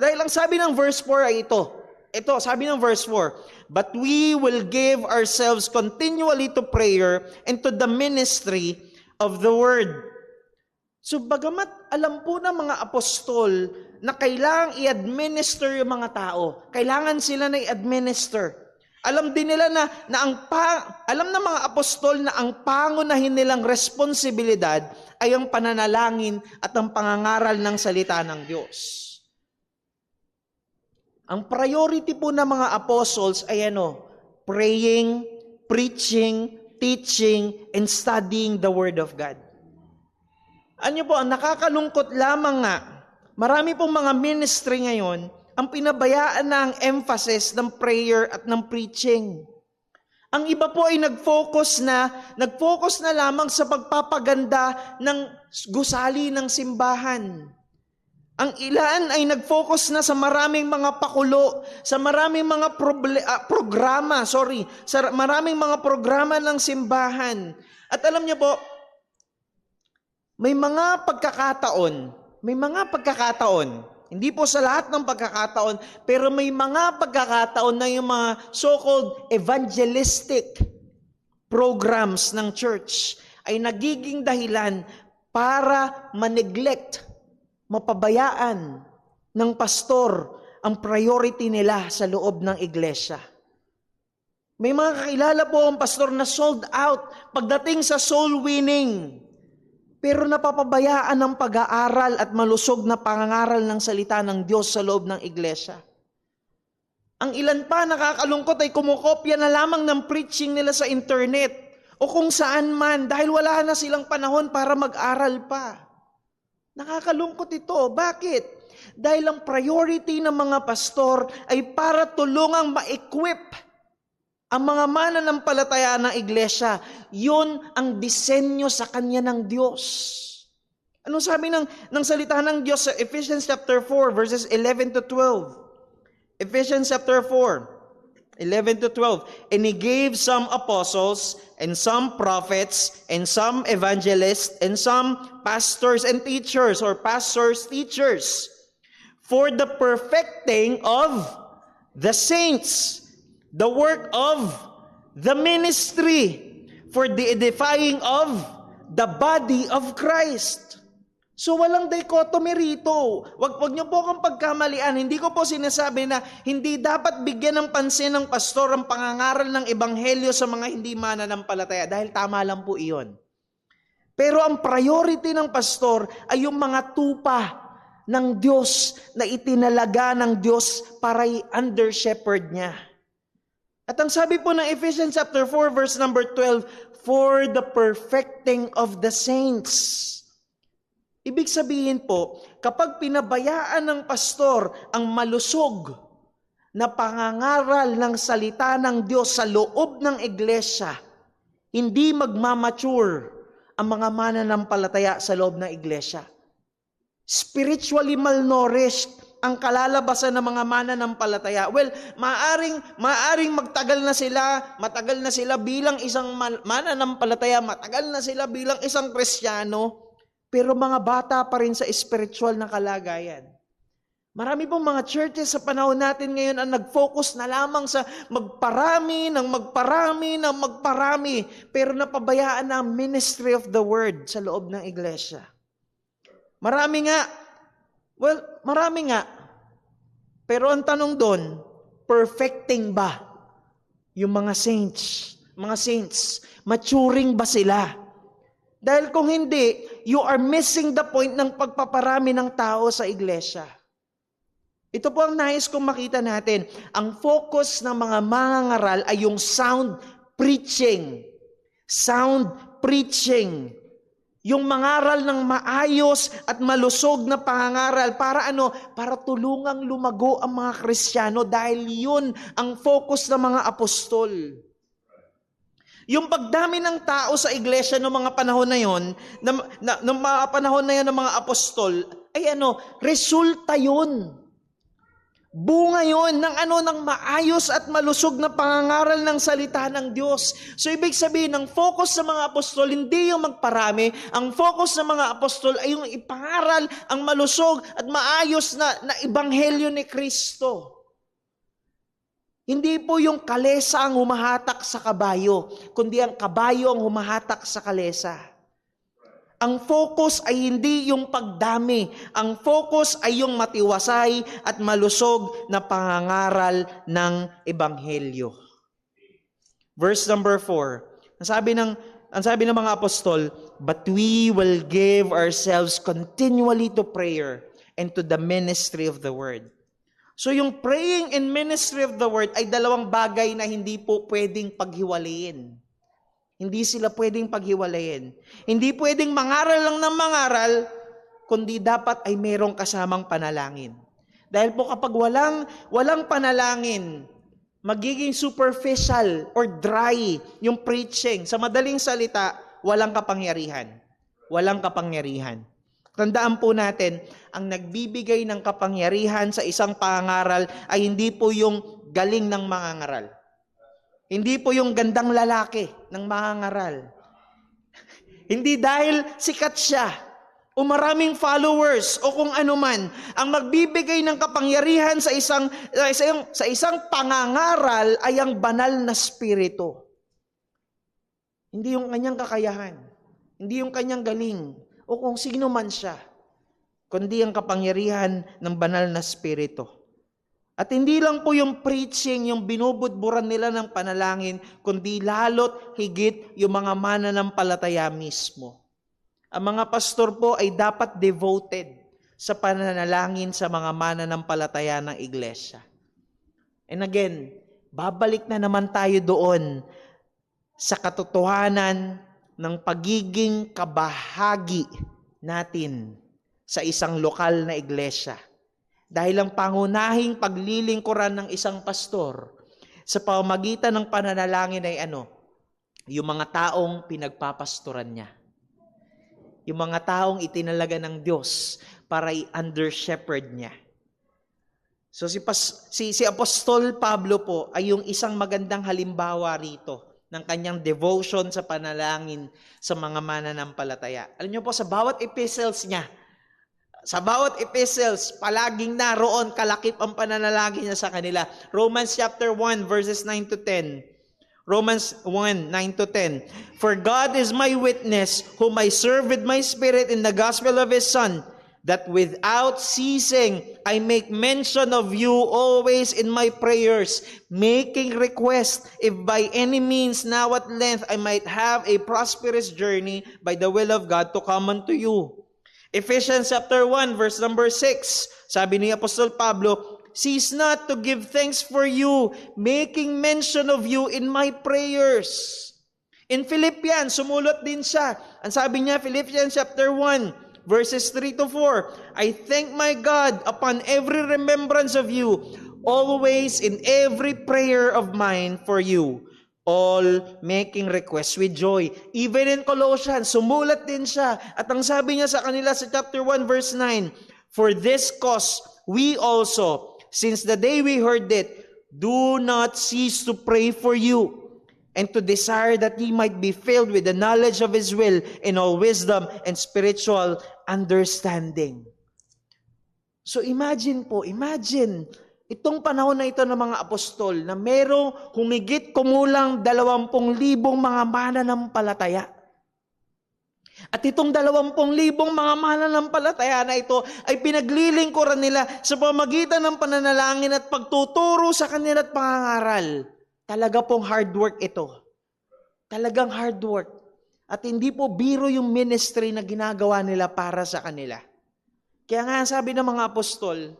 dahil ang sabi ng verse 4 ay ito. Ito, sabi ng verse 4, But we will give ourselves continually to prayer and to the ministry of the word. So bagamat alam po ng mga apostol na kailangang i-administer yung mga tao, kailangan sila na i-administer. Alam din nila alam ng mga apostol na ang pangunahin nilang responsibilidad ay ang pananalangin at ang pangangaral ng salita ng Diyos. Ang priority po ng mga apostles ay praying, preaching, teaching, and studying the Word of God. Ano po, ang nakakalungkot lamang nga, marami pong mga ministry ngayon, ang pinabayaan na ang emphasis ng prayer at ng preaching. Ang iba po ay nag-focus na lamang sa pagpapaganda ng gusali ng simbahan. Ang ilan ay nag-focus na sa maraming mga pakulo, sa maraming mga maraming mga programa ng simbahan. At alam niyo po, may mga pagkakataon, hindi po sa lahat ng pagkakataon, pero may mga pagkakataon na yung mga so-called evangelistic programs ng church ay nagiging dahilan para mapabayaan ng pastor ang priority nila sa loob ng iglesia. May mga kakilala po ang pastor na sold out pagdating sa soul winning, pero napapabayaan ng pag-aaral at malusog na pangangaral ng salita ng Diyos sa loob ng iglesia. Ang ilan pa nakakalungkot ay kumukopya na lamang ng preaching nila sa internet o kung saan man dahil wala na silang panahon para mag-aral pa. Nakakalungkot ito. Bakit? Dahil ang priority ng mga pastor ay para tulungang ma-equip ang mga mananampalataya ng iglesia. Yun ang disenyo sa kanya ng Diyos. Anong sabi ng salita ng Diyos sa Ephesians chapter 4 verses 11 to 12? Ephesians chapter 4 11 to 12. And He gave some apostles, and some prophets, and some evangelists, and some pastors and teachers, or pastors, teachers, for the perfecting of the saints, the work of the ministry, for the edifying of the body of Christ. So walang dichotomy rito. Wag niyo po akong pagkamalian. Hindi ko po sinasabi na hindi dapat bigyan ng pansin ng pastor ang pangangaral ng ebanghelyo sa mga hindi mananampalataya dahil tama lang po iyon. Pero ang priority ng pastor ay yung mga tupa ng Diyos na itinalaga ng Diyos para i-under shepherd niya. At ang sabi po ng Ephesians chapter 4 verse number 12, for the perfecting of the saints. Ibig sabihin po, kapag pinabayaan ng pastor ang malusog na pangangaral ng salita ng Diyos sa loob ng iglesia, hindi magmamature ang mga mananampalataya sa loob ng iglesia. Spiritually malnourished ang kalalabasan ng mga mananampalataya. Well, maaring matagal na sila bilang isang mananampalataya, matagal na sila bilang isang Kristiyano, pero mga bata pa rin sa spiritual na kalagayan. Marami pong mga churches sa panahon natin ngayon ang nag-focus na lamang sa magparami, pero napabayaan na ang ministry of the word sa loob ng iglesia. Marami nga. Pero ang tanong doon, perfecting ba yung mga saints? Maturing ba sila? Dahil kung hindi, you are missing the point ng pagpaparami ng tao sa iglesia. Ito po ang nais kong makita natin. Ang focus ng mga mangangaral ay yung sound preaching. Sound preaching. Yung mangaral ng maayos at malusog na pangangaral para Para tulungang lumago ang mga Kristiyano dahil yun ang focus ng mga apostol. Yung pagdami ng tao sa iglesia ng mga panahon na yon, ng mga panahon na yon ng mga apostol, ay resulta yun. Bunga yun ng maayos at malusog na pangangaral ng salita ng Diyos. So ibig sabihin, ang focus sa mga apostol, hindi yung magparami. Ang focus sa mga apostol ay yung ipangaral ang malusog at maayos na ebanghelyo ni Kristo. Hindi po yung kalesa ang humahatak sa kabayo, kundi ang kabayo ang humahatak sa kalesa. Ang focus ay hindi yung pagdami. Ang focus ay yung matiwasay at malusog na pangangaral ng ebanghelyo. Verse number 4. Ang sabi ng mga apostol, but we will give ourselves continually to prayer and to the ministry of the word. So yung praying and ministry of the word ay dalawang bagay na hindi po pwedeng paghiwalayin. Hindi sila pwedeng paghiwalayin. Hindi pwedeng mangaral lang ng mangaral, kundi dapat ay merong kasamang panalangin. Dahil po kapag walang panalangin, magiging superficial or dry yung preaching. Sa madaling salita, walang kapangyarihan. Walang kapangyarihan. Tandaan po natin, ang nagbibigay ng kapangyarihan sa isang pangangaral ay hindi po yung galing ng mangangaral. Hindi po yung gandang lalaki ng mangangaral. Hindi dahil sikat siya o maraming followers o kung ano man. Ang magbibigay ng kapangyarihan sa isang pangangaral ay ang banal na spirito. Hindi yung kanyang kakayahan. Hindi yung kanyang galing. O kung sino man siya, kundi ang kapangyarihan ng banal na spirito. At hindi lang po yung preaching, yung binubudburan nila ng panalangin, kundi lalo't higit yung mga mananampalataya mismo. Ang mga pastor po ay dapat devoted sa pananalangin sa mga mananampalataya ng iglesia. And again, babalik na naman tayo doon sa katotohanan ng pagiging kabahagi natin sa isang lokal na iglesia. Dahil ang pangunahing paglilingkuran ng isang pastor sa pamamagitan ng pananalangin ay yung mga taong pinagpapastoran niya. Yung mga taong itinalaga ng Diyos para i-under shepherd niya. So si Apostol Pablo po ay yung isang magandang halimbawa rito ng kanyang devotion sa panalangin sa mga mananampalataya. Alam niyo po, sa bawat epistles niya, palaging naroon kalakip ang pananalangin niya sa kanila. Romans chapter 1 verses 9 to 10. Romans 1:9-10. For God is my witness, whom I serve with my spirit in the gospel of His Son, that without ceasing I make mention of you always in my prayers, making request, if by any means now at length I might have a prosperous journey by the will of God to come unto you. Ephesians chapter 1, verse number 6, sabi ni Apostol Pablo, cease not to give thanks for you, making mention of you in my prayers. In Philippians, sumulat din siya. Ang sabi niya, Philippians chapter 1, verses 3-4, I thank my God upon every remembrance of you, always in every prayer of mine for you, all making requests with joy. Even in Colossians, sumulat din siya. At ang sabi niya sa kanila sa chapter 1, verse 9, for this cause, we also, since the day we heard it, do not cease to pray for you, and to desire that ye might be filled with the knowledge of His will in all wisdom and spiritual understanding. So imagine, itong panahon na ito ng mga apostol na merong humigit kumulang 20,000 mga mananampalataya. At itong 20,000 mga mananampalataya na ito ay pinaglilingkuran nila sa pamagitan ng pananalangin at pagtuturo sa kanila at pangangaral. Talaga pong hard work ito. Talagang hard work. At hindi po biro yung ministry na ginagawa nila para sa kanila. Kaya nga sabi ng mga apostol,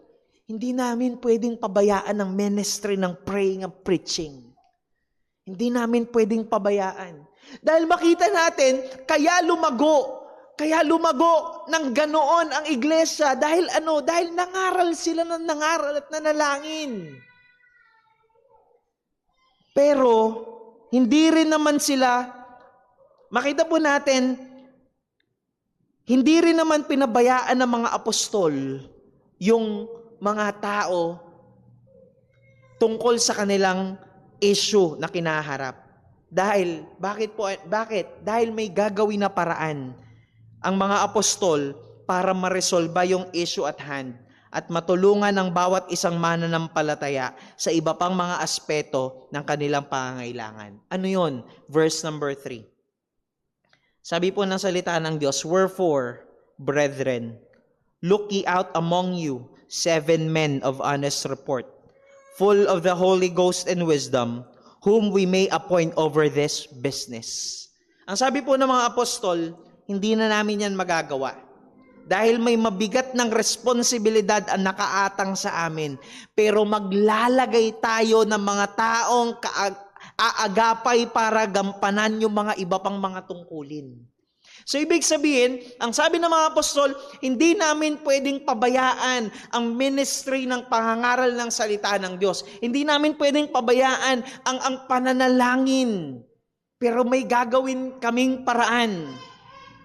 hindi namin pwedeng pabayaan ang ministry ng praying and preaching. Hindi namin pwedeng pabayaan. Dahil makita natin, kaya lumago ng ganoon ang iglesia. Dahil ano? Dahil nangaral sila ng nangaral at nanalangin. Pero, hindi rin naman sila, makita po natin, hindi rin naman pinabayaan ng mga apostol yung mga tao tungkol sa kanilang issue na kinaharap. Dahil, bakit? Dahil may gagawin na paraan ang mga apostol para maresolba yung issue at hand at matulungan ang bawat isang mananampalataya sa iba pang mga aspeto ng kanilang pangangailangan. Ano yon? Verse number 3. Sabi po ng salita ng Diyos, wherefore, brethren, look ye out among you 7 men of honest report, full of the Holy Ghost and wisdom, whom we may appoint over this business. Ang sabi po ng mga apostol, hindi na namin yan magagawa. Dahil may mabigat ng responsibilidad ang nakaatang sa amin. Pero maglalagay tayo ng mga taong aagapay para gampanan yung mga iba pang mga tungkulin. So ibig sabihin, ang sabi ng mga apostol, hindi namin pwedeng pabayaan ang ministry ng pangangaral ng salita ng Diyos. Hindi namin pwedeng pabayaan ang pananalangin. Pero may gagawin kaming paraan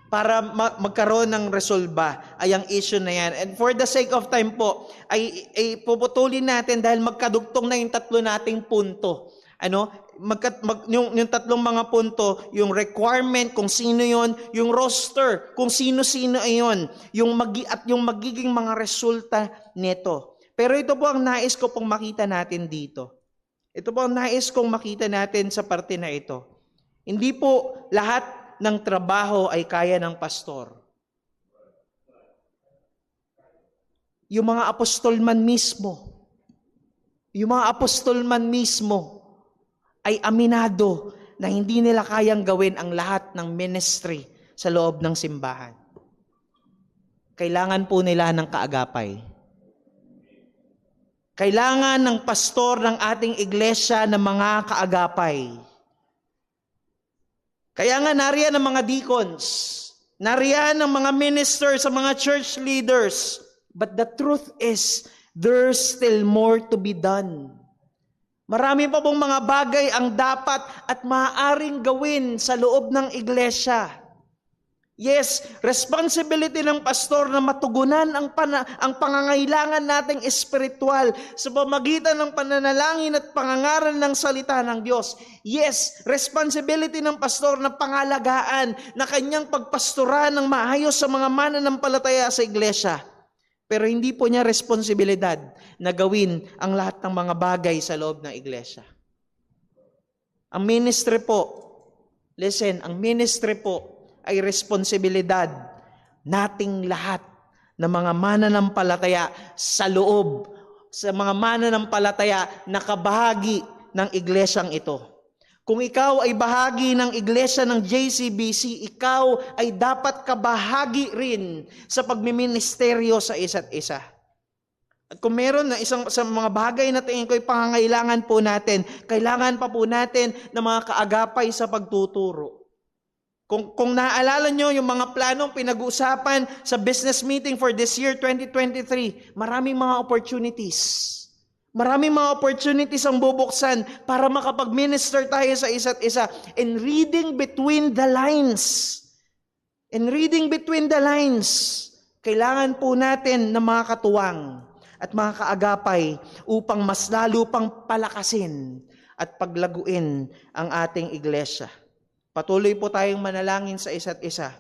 para magkaroon ng resolba ay ang issue na yan. And for the sake of time po, ay puputulin natin dahil magkadugtong na yung tatlo nating punto. Yung tatlong mga punto, yung requirement kung sino yon, yung roster kung sino-sino ayon, yung magiging mga resulta nito. Pero ito po ang nais ko pong makita natin dito. Ito po ang nais kong makita natin sa parte na ito. Hindi po lahat ng trabaho ay kaya ng pastor. Yung mga apostol man mismo ay aminado na hindi nila kayang gawin ang lahat ng ministry sa loob ng simbahan. Kailangan po nila ng kaagapay. Kailangan ng pastor ng ating iglesia ng mga kaagapay. Kaya nga nariyan ang mga deacons, nariyan ang mga ministers, ang mga church leaders. But the truth is, there's still more to be done. Marami pa pong mga bagay ang dapat at maaaring gawin sa loob ng iglesia. Yes, responsibility ng pastor na matugunan ang pangangailangan nating espiritual sa pamagitan ng pananalangin at pangangaral ng salita ng Diyos. Yes, responsibility ng pastor na pangalagaan na kanyang pagpastoran ng maayos sa mga mananampalataya sa iglesia. Pero hindi po niya responsibilidad na gawin ang lahat ng mga bagay sa loob ng iglesia. Ang ministry po, listen, ang ministry po ay responsibilidad nating lahat ng mga mananampalataya sa loob, sa mga mananampalataya na kabahagi ng iglesyang ito. Kung ikaw ay bahagi ng iglesia ng JCBC, ikaw ay dapat kabahagi rin sa pagmiministeryo sa isa't isa. At kung meron na isang sa mga bagay na tingin ko ay pangangailangan po natin, kailangan pa po natin ng mga kaagapay sa pagtuturo. Kung naaalala nyo yung mga planong pinag-uusapan sa business meeting for this year, 2023, maraming mga opportunities. Maraming mga opportunities ang bubuksan para makapag-minister tayo sa isa't isa. And reading between the lines. Kailangan po natin ng mga katuwang at mga kaagapay upang mas lalo pang palakasin at paglaguin ang ating iglesia. Patuloy po tayong manalangin sa isa't isa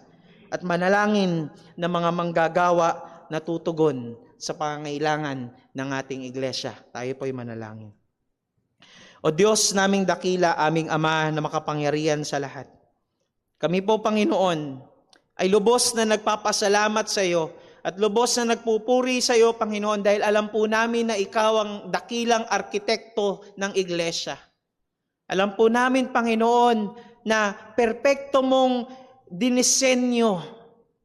at manalangin ng mga manggagawa na tutugon sa pangangailangan ng ating iglesia. Tayo po'y manalangin. O Diyos naming dakila, aming Ama na makapangyarihan sa lahat. Kami po, Panginoon, ay lubos na nagpapasalamat sa iyo at lubos na nagpupuri sa iyo, Panginoon, dahil alam po namin na ikaw ang dakilang arkitekto ng iglesia. Alam po namin, Panginoon, na perpekto mong dinisenyo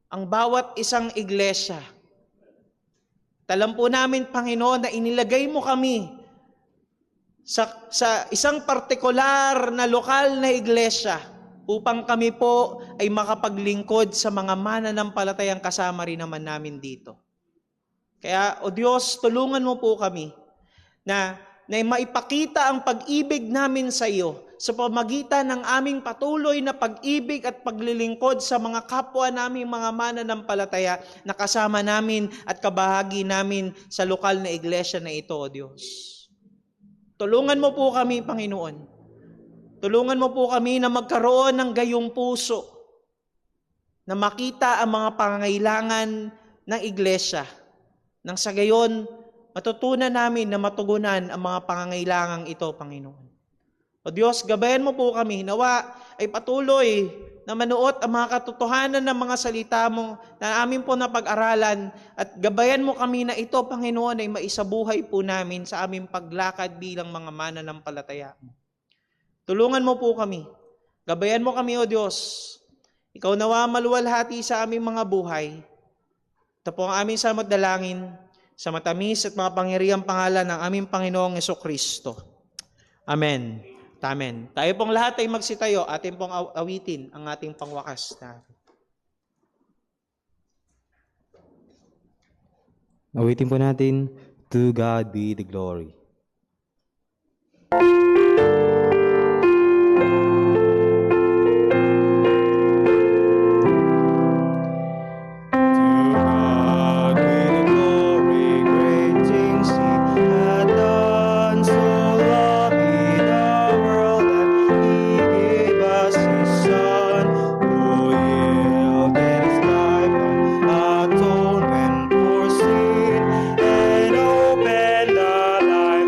ang bawat isang iglesia. Alam po namin, Panginoon, na inilagay mo kami sa isang partikular na lokal na iglesia upang kami po ay makapaglingkod sa mga mananampalatayang kasama rin naman namin dito. Kaya, O Diyos, tulungan mo po kami na maipakita ang pag-ibig namin sa iyo sa pamagitan ng aming patuloy na pag-ibig at paglilingkod sa mga kapwa naming mga mananampalataya na kasama namin at kabahagi namin sa lokal na iglesia na ito, O Diyos. Tulungan mo po kami, Panginoon. Tulungan mo po kami na magkaroon ng gayong puso na makita ang mga pangangailangan ng iglesia. Nang sa gayon, matutunan namin na matugunan ang mga pangangailangang ito, Panginoon. O Diyos, gabayan mo po kami, nawa ay patuloy na manuot ang mga katotohanan ng mga salita mo na amin po napag-aralan at gabayan mo kami na ito, Panginoon, ay maisabuhay po namin sa aming paglakad bilang mga mananampalataya mo. Tulungan mo po kami. Gabayan mo kami, O Diyos. Ikaw nawa maluwalhati sa aming mga buhay. Ito po ang aming samot dalangin sa matamis at mga pangyarihang pangalan ng aming Panginoong Jesucristo. Amen. Amen. Tayo pong lahat ay magsitayo, atin pong awitin ang ating pangwakas na. Awitin po natin, To God be the glory. Atonement for sin and open the light.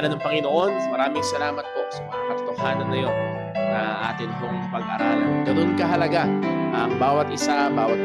ngalan ng Panginoon, maraming salamat po sa mga katotohanan na yun na atin hong pag-aralan. Ganun kahalaga ang bawat isa, bawat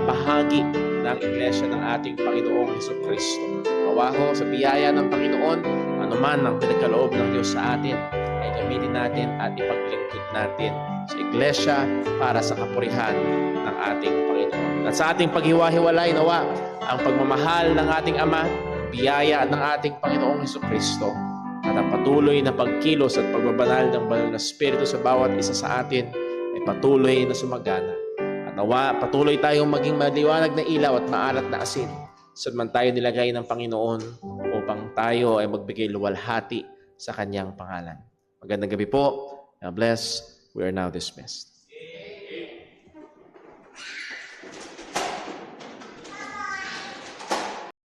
bahagi ng Iglesia ng ating Panginoong Hesukristo. Nawa ho sa biyaya ng Panginoon, anuman ang pinagkaloob ng Diyos sa atin, ay gamitin natin at ipaglingkod natin sa Iglesia para sa kapurihan ng ating Panginoon. At sa ating paghiwa-hiwalay, nawa ang pagmamahal ng ating Ama, biyaya ng ating Panginoong Hesukristo, at ang patuloy na pagkilos at pagbabanal ng banal na Espiritu sa bawat isa sa atin ay patuloy na sumagana. At nawa, patuloy tayong maging maliwanag na ilaw at maalat na asin saan man tayo nilagay ng Panginoon upang tayo ay magbigay luwalhati sa Kanyang pangalan. Magandang gabi po. God bless. We are now dismissed.